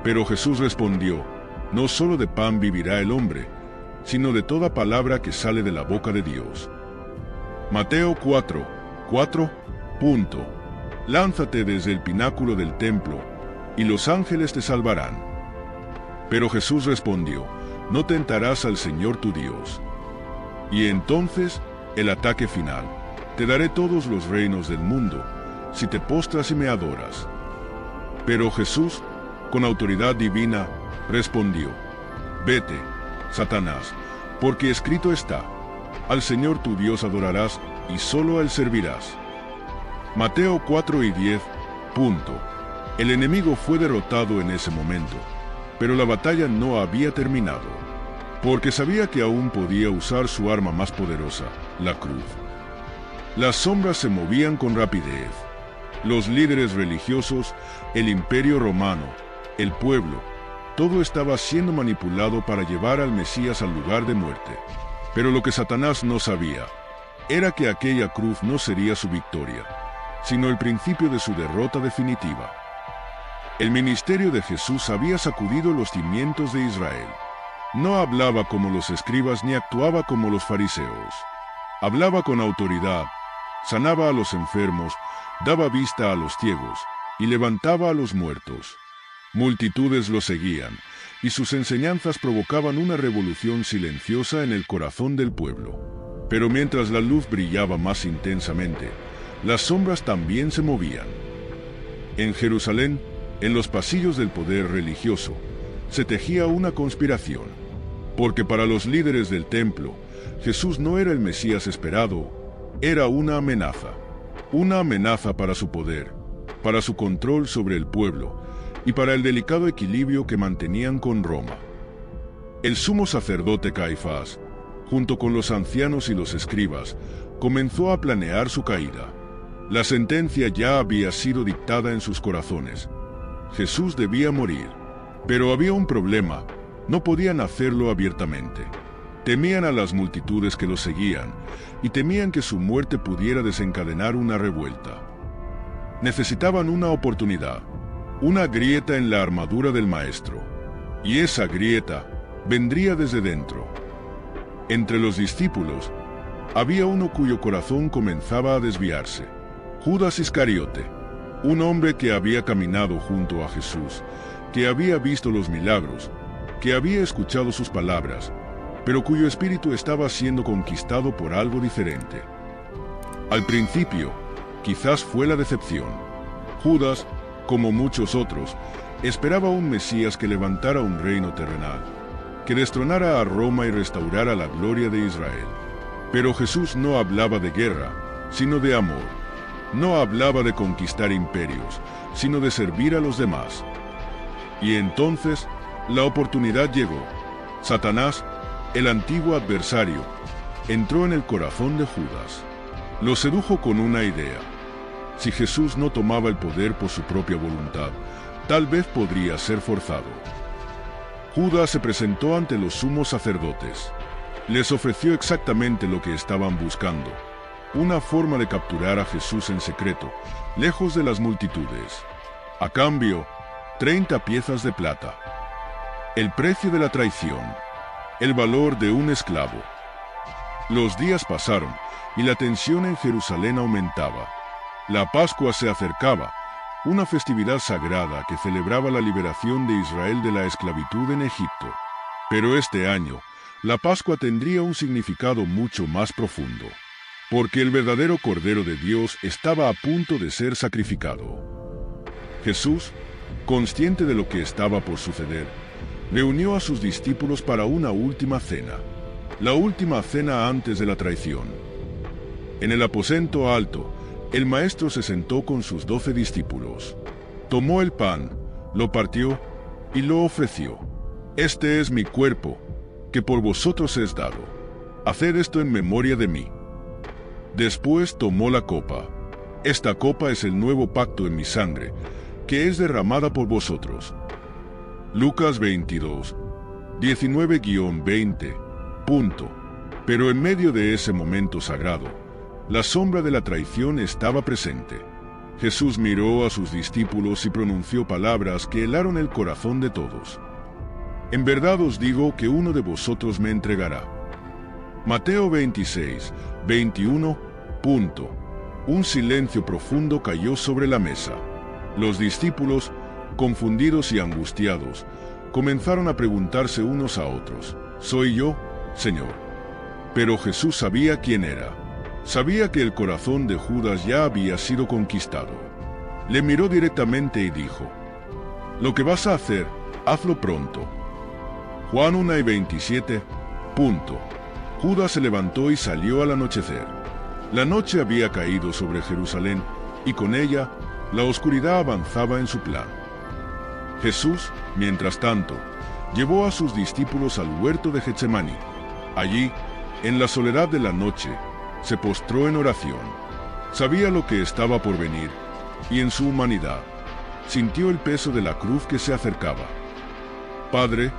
Speaker 1: Pero Jesús respondió, no solo de pan vivirá el hombre, sino de toda palabra que sale de la boca de Dios. Mateo 4. lánzate desde el pináculo del templo, y los ángeles te salvarán. Pero Jesús respondió, no tentarás al Señor tu Dios. Y entonces, el ataque final, te daré todos los reinos del mundo, si te postras y me adoras. Pero Jesús, con autoridad divina, respondió, vete, Satanás, porque escrito está, al Señor tu Dios adorarás y solo a Él servirás. Mateo 4:10. El enemigo fue derrotado en ese momento, pero la batalla no había terminado, porque sabía que aún podía usar su arma más poderosa, la cruz. Las sombras se movían con rapidez. Los líderes religiosos, el imperio romano, el pueblo, todo estaba siendo manipulado para llevar al Mesías al lugar de muerte. Pero lo que Satanás no sabía era que aquella cruz no sería su victoria, sino el principio de su derrota definitiva. El ministerio de Jesús había sacudido los cimientos de Israel. No hablaba como los escribas ni actuaba como los fariseos. Hablaba con autoridad, sanaba a los enfermos, daba vista a los ciegos y levantaba a los muertos. Multitudes lo seguían, y sus enseñanzas provocaban una revolución silenciosa en el corazón del pueblo. Pero mientras la luz brillaba más intensamente, las sombras también se movían. En Jerusalén, en los pasillos del poder religioso, se tejía una conspiración, porque para los líderes del templo, Jesús no era el Mesías esperado, era una amenaza para su poder, para su control sobre el pueblo, y para el delicado equilibrio que mantenían con Roma. El sumo sacerdote Caifás, junto con los ancianos y los escribas, comenzó a planear su caída. La sentencia ya había sido dictada en sus corazones. Jesús debía morir, pero había un problema, no podían hacerlo abiertamente. Temían a las multitudes que lo seguían, y temían que su muerte pudiera desencadenar una revuelta. Necesitaban una oportunidad, una grieta en la armadura del Maestro, y esa grieta vendría desde dentro. Entre los discípulos, había uno cuyo corazón comenzaba a desviarse, Judas Iscariote, un hombre que había caminado junto a Jesús, que había visto los milagros, que había escuchado sus palabras, pero cuyo espíritu estaba siendo conquistado por algo diferente. Al principio, quizás fue la decepción. Judas, como muchos otros, esperaba un Mesías que levantara un reino terrenal, que destronara a Roma y restaurara la gloria de Israel. Pero Jesús no hablaba de guerra, sino de amor. No hablaba de conquistar imperios, sino de servir a los demás. Y entonces, la oportunidad llegó. Satanás, el antiguo adversario, entró en el corazón de Judas. Lo sedujo con una idea. Si Jesús no tomaba el poder por su propia voluntad, tal vez podría ser forzado. Judas se presentó ante los sumos sacerdotes. Les ofreció exactamente lo que estaban buscando, una forma de capturar a Jesús en secreto, lejos de las multitudes. A cambio, 30 piezas de plata. El precio de la traición, el valor de un esclavo. Los días pasaron y la tensión en Jerusalén aumentaba. La Pascua se acercaba, una festividad sagrada que celebraba la liberación de Israel de la esclavitud en Egipto. Pero este año, la Pascua tendría un significado mucho más profundo, porque el verdadero Cordero de Dios estaba a punto de ser sacrificado. Jesús, consciente de lo que estaba por suceder, reunió a sus discípulos para una última cena, la última cena antes de la traición. En el aposento alto, el Maestro se sentó con sus 12 discípulos. Tomó el pan, lo partió y lo ofreció. Este es mi cuerpo, que por vosotros es dado. Haced esto en memoria de mí. Después tomó la copa. Esta copa es el nuevo pacto en mi sangre, que es derramada por vosotros. Lucas 22, 19-20. Pero en medio de ese momento sagrado, la sombra de la traición estaba presente. Jesús miró a sus discípulos y pronunció palabras que helaron el corazón de todos. En verdad os digo que uno de vosotros me entregará. Mateo 26, 21. Un silencio profundo cayó sobre la mesa. Los discípulos, confundidos y angustiados, comenzaron a preguntarse unos a otros: ¿Soy yo, Señor? Pero Jesús sabía quién era. Sabía que el corazón de Judas ya había sido conquistado. Le miró directamente y dijo: lo que vas a hacer, hazlo pronto. Juan 1:27. Judas se levantó y salió al anochecer. La noche había caído sobre Jerusalén, y con ella, la oscuridad avanzaba en su plan. Jesús, mientras tanto, llevó a sus discípulos al huerto de Getsemaní. Allí, en la soledad de la noche, se postró en oración. Sabía lo que estaba por venir, y en su humanidad, sintió el peso de la cruz que se acercaba. Padre,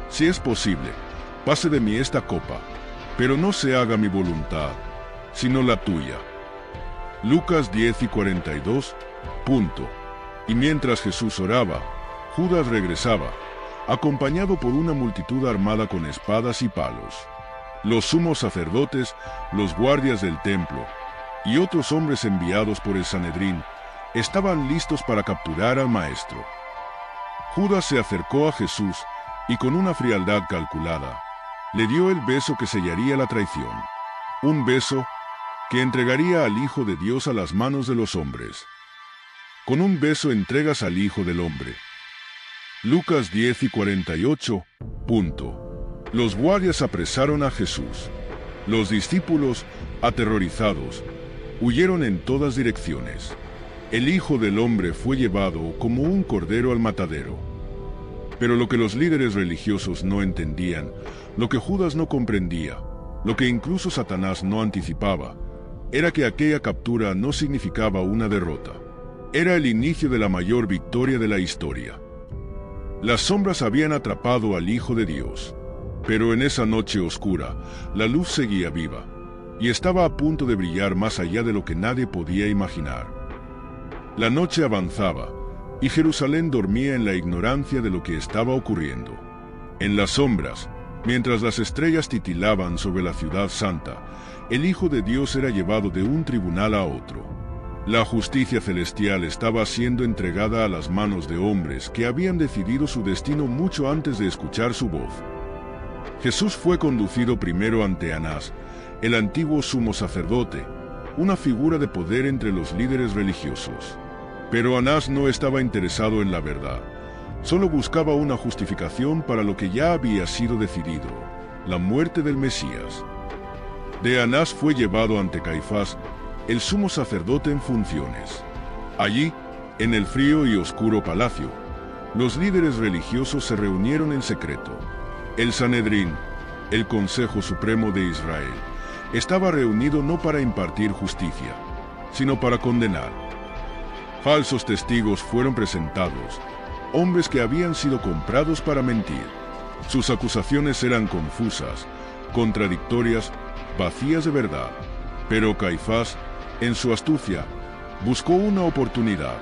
Speaker 1: si es posible, pase de mí esta copa, pero no se haga mi voluntad, sino la tuya. Lucas 10:42. Y mientras Jesús oraba, Judas regresaba, acompañado por una multitud armada con espadas y palos. Los sumos sacerdotes, los guardias del templo y otros hombres enviados por el Sanedrín estaban listos para capturar al Maestro. Judas se acercó a Jesús y con una frialdad calculada, le dio el beso que sellaría la traición, un beso que entregaría al Hijo de Dios a las manos de los hombres. Con un beso entregas al Hijo del Hombre. Lucas 10:48. Los guardias apresaron a Jesús. Los discípulos, aterrorizados, huyeron en todas direcciones. El Hijo del Hombre fue llevado como un cordero al matadero. Pero lo que los líderes religiosos no entendían, lo que Judas no comprendía, lo que incluso Satanás no anticipaba, era que aquella captura no significaba una derrota. Era el inicio de la mayor victoria de la historia. Las sombras habían atrapado al Hijo de Dios, pero en esa noche oscura, la luz seguía viva, y estaba a punto de brillar más allá de lo que nadie podía imaginar. La noche avanzaba, y Jerusalén dormía en la ignorancia de lo que estaba ocurriendo. En las sombras, mientras las estrellas titilaban sobre la ciudad santa, el Hijo de Dios era llevado de un tribunal a otro. La justicia celestial estaba siendo entregada a las manos de hombres que habían decidido su destino mucho antes de escuchar su voz. Jesús fue conducido primero ante Anás, el antiguo sumo sacerdote, una figura de poder entre los líderes religiosos. Pero Anás no estaba interesado en la verdad, solo buscaba una justificación para lo que ya había sido decidido, la muerte del Mesías. De Anás fue llevado ante Caifás, el sumo sacerdote en funciones. Allí, en el frío y oscuro palacio, los líderes religiosos se reunieron en secreto. El Sanedrín, el Consejo Supremo de Israel, estaba reunido no para impartir justicia, sino para condenar. Falsos testigos fueron presentados, hombres que habían sido comprados para mentir. Sus acusaciones eran confusas, contradictorias, vacías de verdad. Pero Caifás, en su astucia, buscó una oportunidad.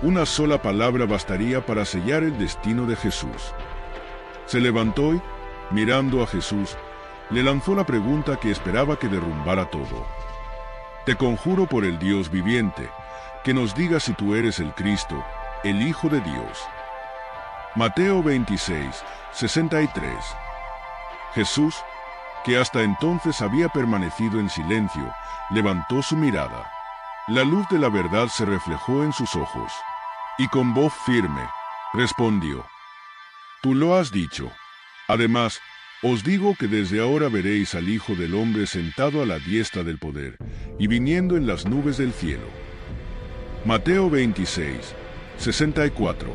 Speaker 1: Una sola palabra bastaría para sellar el destino de Jesús. Se levantó y, mirando a Jesús, le lanzó la pregunta que esperaba que derrumbara todo. Te conjuro por el Dios viviente, que nos digas si tú eres el Cristo, el Hijo de Dios. Mateo 26:63. Jesús, que hasta entonces había permanecido en silencio, levantó su mirada. La luz de la verdad se reflejó en sus ojos, y con voz firme, respondió: Tú lo has dicho. Además, os digo que desde ahora veréis al Hijo del Hombre sentado a la diestra del poder, y viniendo en las nubes del cielo. Mateo 26:64.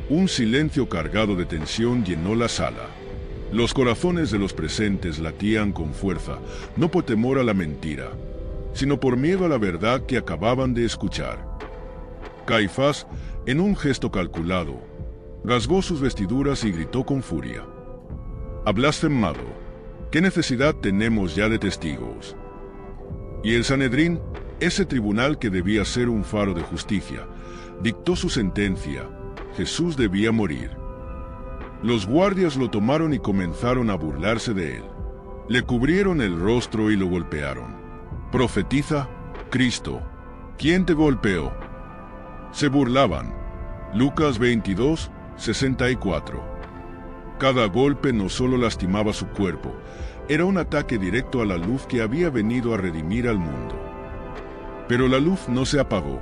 Speaker 1: Un silencio cargado de tensión llenó la sala. Los corazones de los presentes latían con fuerza, no por temor a la mentira, sino por miedo a la verdad que acababan de escuchar. Caifás, en un gesto calculado, rasgó sus vestiduras y gritó con furia: «¡Ha blasfemado! ¿Qué necesidad tenemos ya de testigos?» Y el Sanedrín, ese tribunal que debía ser un faro de justicia, dictó su sentencia: Jesús debía morir. Los guardias lo tomaron y comenzaron a burlarse de él. Le cubrieron el rostro y lo golpearon. «Profetiza, Cristo, ¿quién te golpeó? Se burlaban. Lucas 22, 64. Cada golpe no solo lastimaba su cuerpo, era un ataque directo a la luz que había venido a redimir al mundo. Pero la luz no se apagó,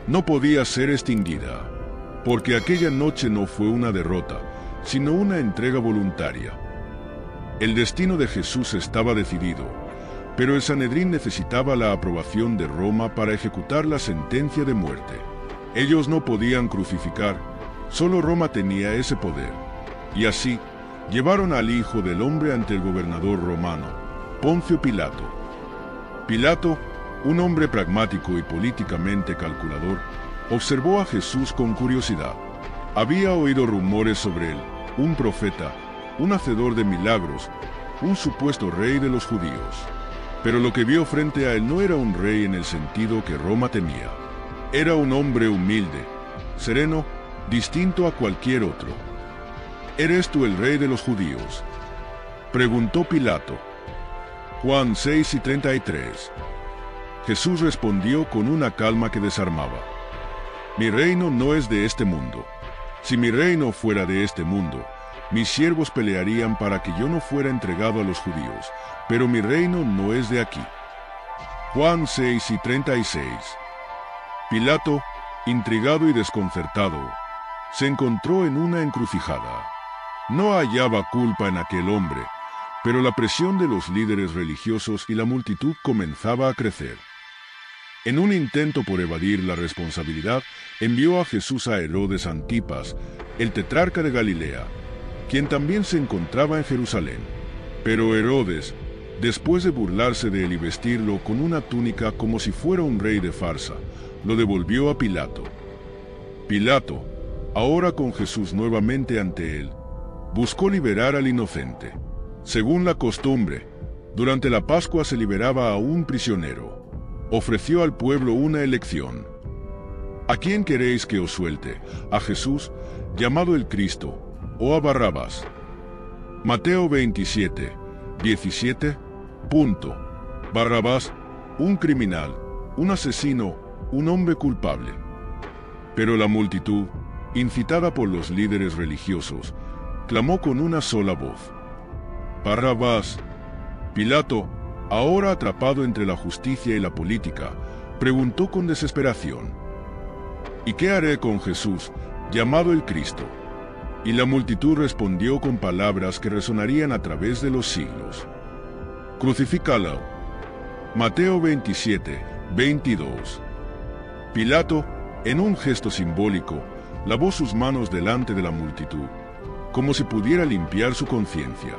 Speaker 1: no podía ser extinguida, porque aquella noche no fue una derrota, sino una entrega voluntaria. El destino de Jesús estaba decidido, pero el Sanedrín necesitaba la aprobación de Roma para ejecutar la sentencia de muerte. Ellos no podían crucificar, solo Roma tenía ese poder. Y así, llevaron al Hijo del Hombre ante el gobernador romano, Poncio Pilato. Pilato, un hombre pragmático y políticamente calculador, observó a Jesús con curiosidad. Había oído rumores sobre él, un profeta, un hacedor de milagros, un supuesto rey de los judíos. Pero lo que vio frente a él no era un rey en el sentido que Roma temía. Era un hombre humilde, sereno, distinto a cualquier otro. ¿Eres tú el rey de los judíos?, preguntó Pilato. Juan 6:33. Jesús respondió con una calma que desarmaba. Mi reino no es de este mundo. Si mi reino fuera de este mundo, mis siervos pelearían para que yo no fuera entregado a los judíos, pero mi reino no es de aquí. Juan 6:36. Pilato, intrigado y desconcertado, se encontró en una encrucijada. No hallaba culpa en aquel hombre, pero la presión de los líderes religiosos y la multitud comenzaba a crecer. En un intento por evadir la responsabilidad, envió a Jesús a Herodes Antipas, el tetrarca de Galilea, quien también se encontraba en Jerusalén. Pero Herodes, después de burlarse de él y vestirlo con una túnica como si fuera un rey de farsa, lo devolvió a Pilato. Pilato, ahora con Jesús nuevamente ante él, buscó liberar al inocente. Según la costumbre, durante la Pascua se liberaba a un prisionero. Ofreció al pueblo una elección. ¿A quién queréis que os suelte? ¿A Jesús, llamado el Cristo, o a Barrabás? Mateo 27, 17. Barrabás, un criminal, un asesino, un hombre culpable. Pero la multitud, incitada por los líderes religiosos, clamó con una sola voz: Barrabás. Pilato, ahora atrapado entre la justicia y la política, preguntó con desesperación: ¿Y qué haré con Jesús, llamado el Cristo? Y la multitud respondió con palabras que resonarían a través de los siglos: Crucifícalo. Mateo 27, 22. Pilato, en un gesto simbólico, lavó sus manos delante de la multitud, como si pudiera limpiar su conciencia.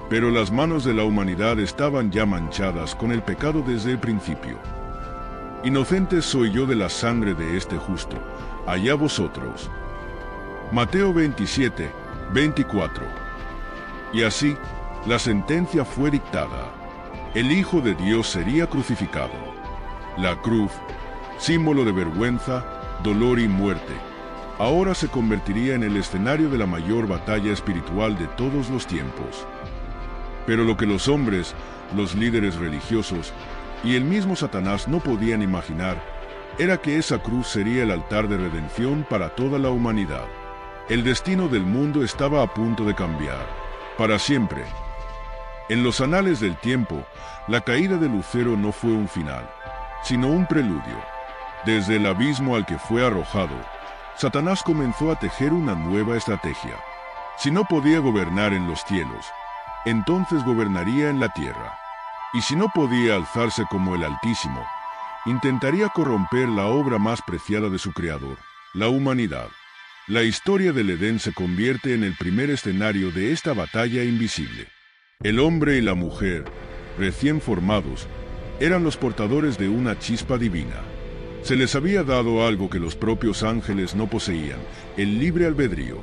Speaker 1: Pero las manos de la humanidad estaban ya manchadas con el pecado desde el principio. Inocente soy yo de la sangre de este justo, allá vosotros. Mateo 27, 24. Y así, la sentencia fue dictada. El Hijo de Dios sería crucificado. La cruz, símbolo de vergüenza, dolor y muerte, ahora se convertiría en el escenario de la mayor batalla espiritual de todos los tiempos. Pero lo que los hombres, los líderes religiosos y el mismo Satanás no podían imaginar era que esa cruz sería el altar de redención para toda la humanidad. El destino del mundo estaba a punto de cambiar, para siempre. En los anales del tiempo, la caída de Lucero no fue un final, sino un preludio. Desde el abismo al que fue arrojado, Satanás comenzó a tejer una nueva estrategia. Si no podía gobernar en los cielos, entonces gobernaría en la tierra. Y si no podía alzarse como el Altísimo, intentaría corromper la obra más preciada de su Creador, la humanidad. La historia del Edén se convierte en el primer escenario de esta batalla invisible. El hombre y la mujer, recién formados, eran los portadores de una chispa divina. Se les había dado algo que los propios ángeles no poseían: el libre albedrío.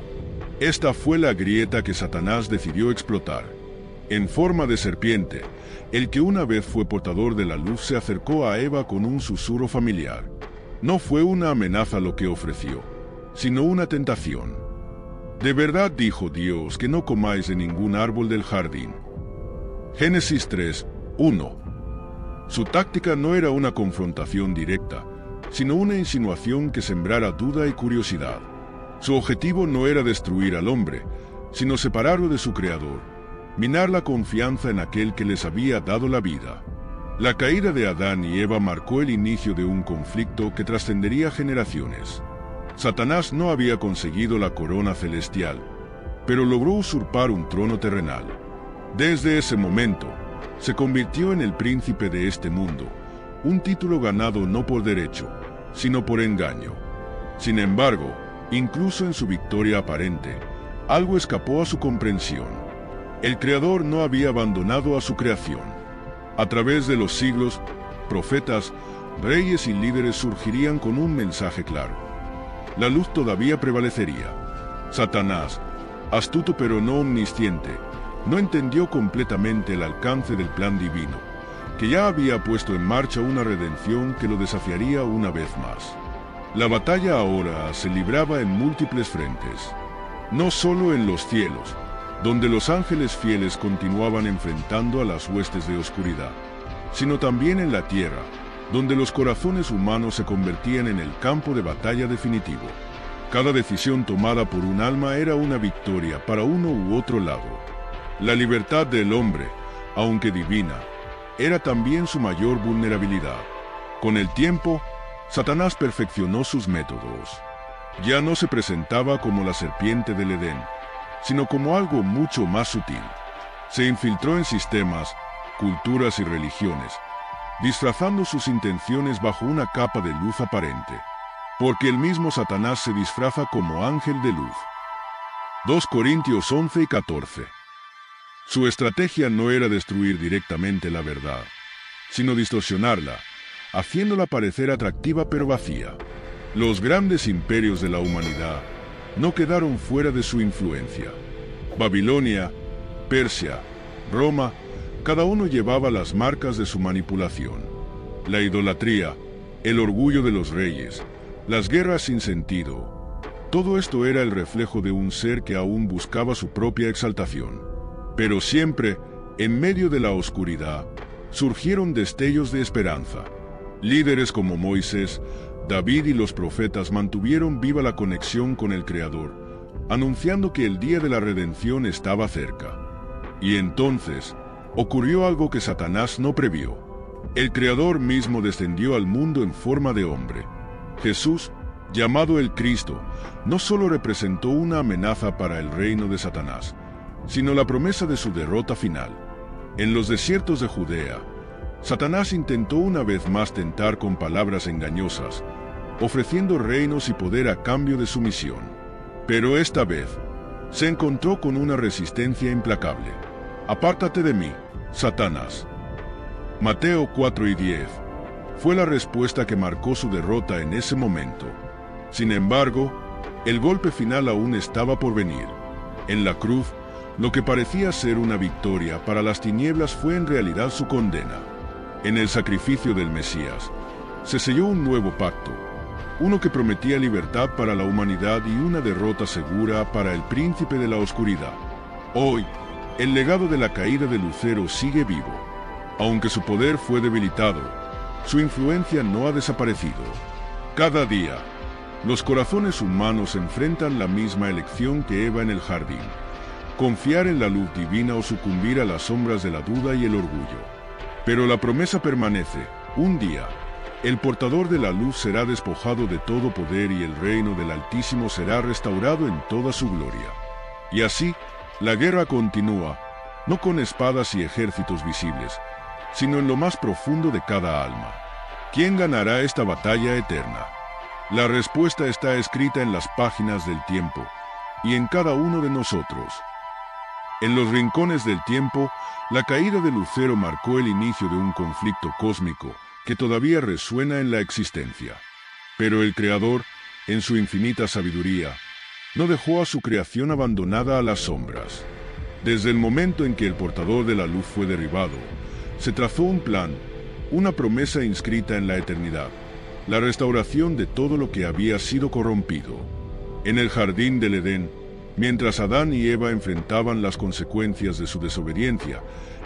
Speaker 1: Esta fue la grieta que Satanás decidió explotar. En forma de serpiente, el que una vez fue portador de la luz se acercó a Eva con un susurro familiar. No fue una amenaza lo que ofreció, sino una tentación. De verdad dijo Dios que no comáis de ningún árbol del jardín. Génesis 3, 1. Su táctica no era una confrontación directa, sino una insinuación que sembrara duda y curiosidad. Su objetivo no era destruir al hombre, sino separarlo de su creador, minar la confianza en aquel que les había dado la vida. La caída de Adán y Eva marcó el inicio de un conflicto que trascendería generaciones. Satanás no había conseguido la corona celestial, pero logró usurpar un trono terrenal. Desde ese momento, se convirtió en el príncipe de este mundo, un título ganado no por derecho, sino por engaño. Sin embargo, incluso en su victoria aparente, algo escapó a su comprensión. El Creador no había abandonado a su creación. A través de los siglos, profetas, reyes y líderes surgirían con un mensaje claro. La luz todavía prevalecería. Satanás, astuto pero no omnisciente, no entendió completamente el alcance del plan divino, que ya había puesto en marcha una redención que lo desafiaría una vez más. La batalla ahora se libraba en múltiples frentes, no solo en los cielos, donde los ángeles fieles continuaban enfrentando a las huestes de oscuridad, sino también en la tierra, donde los corazones humanos se convertían en el campo de batalla definitivo. Cada decisión tomada por un alma era una victoria para uno u otro lado. La libertad del hombre, aunque divina, era también su mayor vulnerabilidad. Con el tiempo, Satanás perfeccionó sus métodos. Ya no se presentaba como la serpiente del Edén, sino como algo mucho más sutil. Se infiltró en sistemas, culturas y religiones, disfrazando sus intenciones bajo una capa de luz aparente, porque el mismo Satanás se disfraza como ángel de luz. 2 Corintios 11 y 14. Su estrategia no era destruir directamente la verdad, sino distorsionarla, haciéndola parecer atractiva pero vacía. Los grandes imperios de la humanidad no quedaron fuera de su influencia. Babilonia, Persia, Roma, cada uno llevaba las marcas de su manipulación. La idolatría, el orgullo de los reyes, las guerras sin sentido. Todo esto era el reflejo de un ser que aún buscaba su propia exaltación. Pero siempre, en medio de la oscuridad, surgieron destellos de esperanza. Líderes como Moisés, David y los profetas mantuvieron viva la conexión con el Creador, anunciando que el día de la redención estaba cerca. Y entonces, ocurrió algo que Satanás no previó. El Creador mismo descendió al mundo en forma de hombre. Jesús, llamado el Cristo, no solo representó una amenaza para el reino de Satanás, sino la promesa de su derrota final. En los desiertos de Judea, Satanás intentó una vez más tentar con palabras engañosas, ofreciendo reinos y poder a cambio de sumisión. Pero esta vez, se encontró con una resistencia implacable. «Apártate de mí, Satanás». Mateo 4 y 10 fue la respuesta que marcó su derrota en ese momento. Sin embargo, el golpe final aún estaba por venir. En la cruz, lo que parecía ser una victoria para las tinieblas fue en realidad su condena. En el sacrificio del Mesías, se selló un nuevo pacto, uno que prometía libertad para la humanidad y una derrota segura para el príncipe de la oscuridad. Hoy, el legado de la caída de Lucero sigue vivo. Aunque su poder fue debilitado, su influencia no ha desaparecido. Cada día, los corazones humanos enfrentan la misma elección que Eva en el jardín: confiar en la luz divina o sucumbir a las sombras de la duda y el orgullo. Pero la promesa permanece: un día, el portador de la luz será despojado de todo poder y el reino del Altísimo será restaurado en toda su gloria. Y así, la guerra continúa, no con espadas y ejércitos visibles, sino en lo más profundo de cada alma. ¿Quién ganará esta batalla eterna? La respuesta está escrita en las páginas del tiempo y en cada uno de nosotros. En los rincones del tiempo, la caída de Lucero marcó el inicio de un conflicto cósmico que todavía resuena en la existencia. Pero el Creador, en su infinita sabiduría, no dejó a su creación abandonada a las sombras. Desde el momento en que el portador de la luz fue derribado, se trazó un plan, una promesa inscrita en la eternidad: la restauración de todo lo que había sido corrompido. En el jardín del Edén, Mientras Adán y Eva enfrentaban las consecuencias de su desobediencia,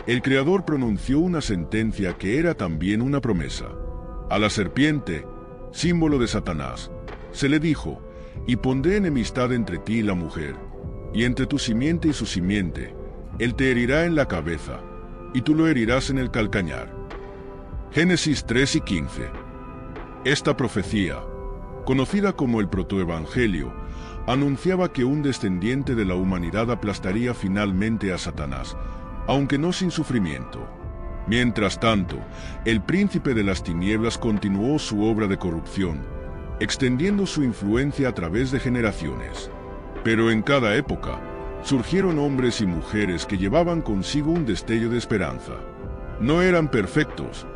Speaker 1: el Creador pronunció una sentencia que era también una promesa. A la serpiente, símbolo de Satanás, se le dijo: «Y pondré enemistad entre ti y la mujer, y entre tu simiente y su simiente. Él te herirá en la cabeza, y tú lo herirás en el calcañar». Génesis 3 y 15. Esta profecía, conocida como el protoevangelio, anunciaba que un descendiente de la humanidad aplastaría finalmente a Satanás, aunque no sin sufrimiento. Mientras tanto, el príncipe de las tinieblas continuó su obra de corrupción, extendiendo su influencia a través de generaciones. Pero en cada época, surgieron hombres y mujeres que llevaban consigo un destello de esperanza. No eran perfectos,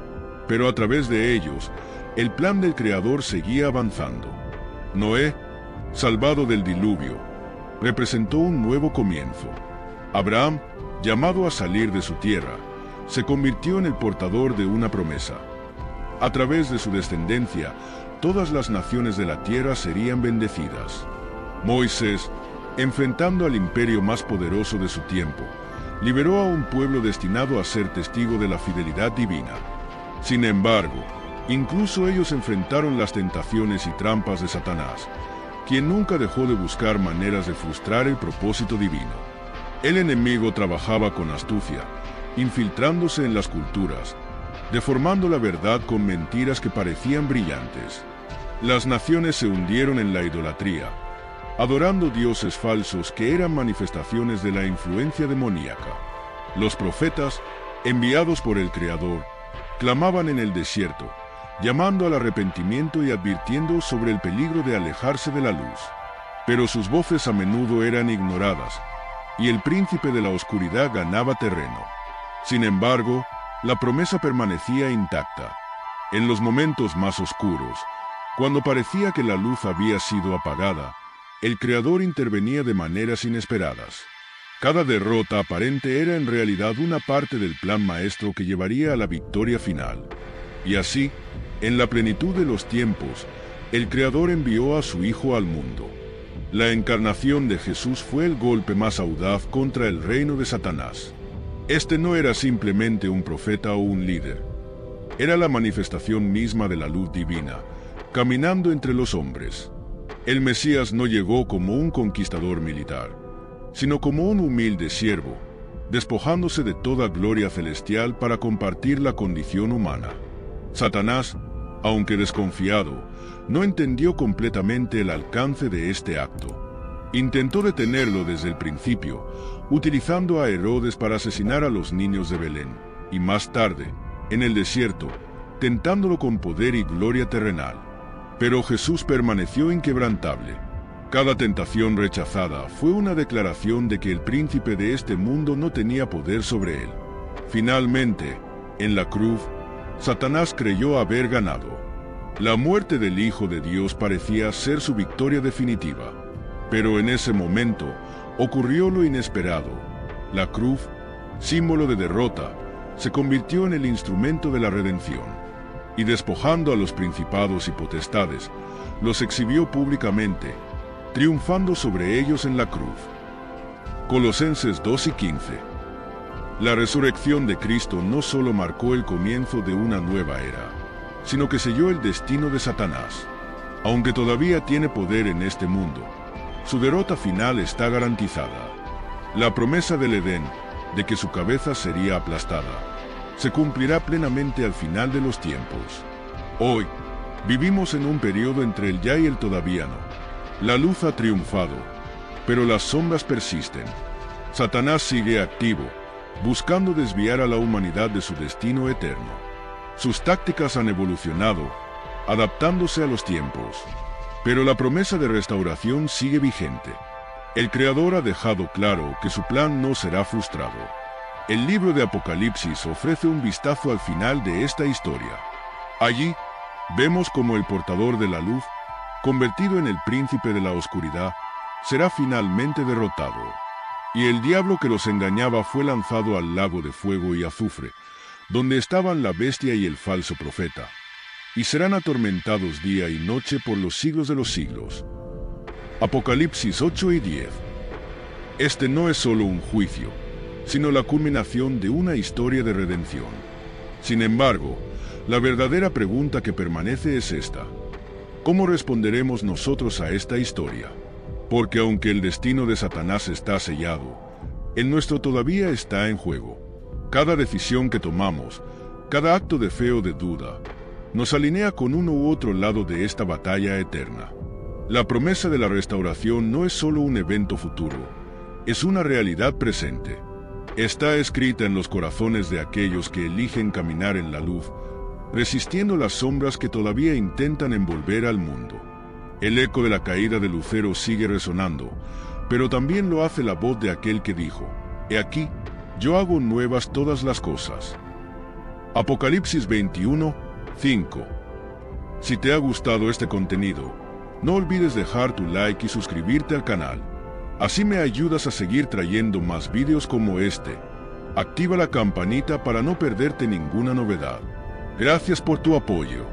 Speaker 1: pero a través de ellos, el plan del Creador seguía avanzando. Noé, salvado del diluvio, representó un nuevo comienzo. Abraham, llamado a salir de su tierra, se convirtió en el portador de una promesa. A través de su descendencia, todas las naciones de la tierra serían bendecidas. Moisés, enfrentando al imperio más poderoso de su tiempo, liberó a un pueblo destinado a ser testigo de la fidelidad divina. Sin embargo, incluso ellos enfrentaron las tentaciones y trampas de Satanás, quien nunca dejó de buscar maneras de frustrar el propósito divino. El enemigo trabajaba con astucia, infiltrándose en las culturas, deformando la verdad con mentiras que parecían brillantes. Las naciones se hundieron en la idolatría, adorando dioses falsos que eran manifestaciones de la influencia demoníaca. Los profetas, enviados por el Creador, clamaban en el desierto, llamando al arrepentimiento y advirtiendo sobre el peligro de alejarse de la luz. Pero sus voces a menudo eran ignoradas, y el príncipe de la oscuridad ganaba terreno. Sin embargo, la promesa permanecía intacta. En los momentos más oscuros, cuando parecía que la luz había sido apagada, el Creador intervenía de maneras inesperadas. Cada derrota aparente era en realidad una parte del plan maestro que llevaría a la victoria final. Y así, en la plenitud de los tiempos, el Creador envió a su Hijo al mundo. La encarnación de Jesús fue el golpe más audaz contra el reino de Satanás. Este no era simplemente un profeta o un líder. Era la manifestación misma de la luz divina, caminando entre los hombres. El Mesías no llegó como un conquistador militar, sino como un humilde siervo, despojándose de toda gloria celestial para compartir la condición humana. Satanás, aunque desconfiado, no entendió completamente el alcance de este acto. Intentó detenerlo desde el principio, utilizando a Herodes para asesinar a los niños de Belén, y más tarde, en el desierto, tentándolo con poder y gloria terrenal. Pero Jesús permaneció inquebrantable. Cada tentación rechazada fue una declaración de que el príncipe de este mundo no tenía poder sobre él. Finalmente, en la cruz, Satanás creyó haber ganado. La muerte del Hijo de Dios parecía ser su victoria definitiva. Pero en ese momento, ocurrió lo inesperado. La cruz, símbolo de derrota, se convirtió en el instrumento de la redención. Y despojando a los principados y potestades, los exhibió públicamente, triunfando sobre ellos en la cruz. Colosenses 2 y 15. La resurrección de Cristo no solo marcó el comienzo de una nueva era, sino que selló el destino de Satanás. Aunque todavía tiene poder en este mundo, su derrota final está garantizada. La promesa del Edén, de que su cabeza sería aplastada, se cumplirá plenamente al final de los tiempos. Hoy, vivimos en un periodo entre el ya y el todavía no. La luz ha triunfado, pero las sombras persisten. Satanás sigue activo, buscando desviar a la humanidad de su destino eterno. Sus tácticas han evolucionado, adaptándose a los tiempos. Pero la promesa de restauración sigue vigente. El Creador ha dejado claro que su plan no será frustrado. El libro de Apocalipsis ofrece un vistazo al final de esta historia. Allí, vemos cómo el portador de la luz, convertido en el príncipe de la oscuridad, será finalmente derrotado. Y el diablo que los engañaba fue lanzado al lago de fuego y azufre, donde estaban la bestia y el falso profeta, y serán atormentados día y noche por los siglos de los siglos. Apocalipsis 8 y 10. Este no es solo un juicio, sino la culminación de una historia de redención. Sin embargo, la verdadera pregunta que permanece es esta: ¿cómo responderemos nosotros a esta historia? Porque aunque el destino de Satanás está sellado, el nuestro todavía está en juego. Cada decisión que tomamos, cada acto de fe o de duda, nos alinea con uno u otro lado de esta batalla eterna. La promesa de la restauración no es solo un evento futuro, es una realidad presente. Está escrita en los corazones de aquellos que eligen caminar en la luz, resistiendo las sombras que todavía intentan envolver al mundo. El eco de la caída de Lucero sigue resonando, pero también lo hace la voz de aquel que dijo: «He aquí, yo hago nuevas todas las cosas». Apocalipsis 21:5. Si te ha gustado este contenido, no olvides dejar tu like y suscribirte al canal. Así me ayudas a seguir trayendo más vídeos como este. Activa la campanita para no perderte ninguna novedad. Gracias por tu apoyo.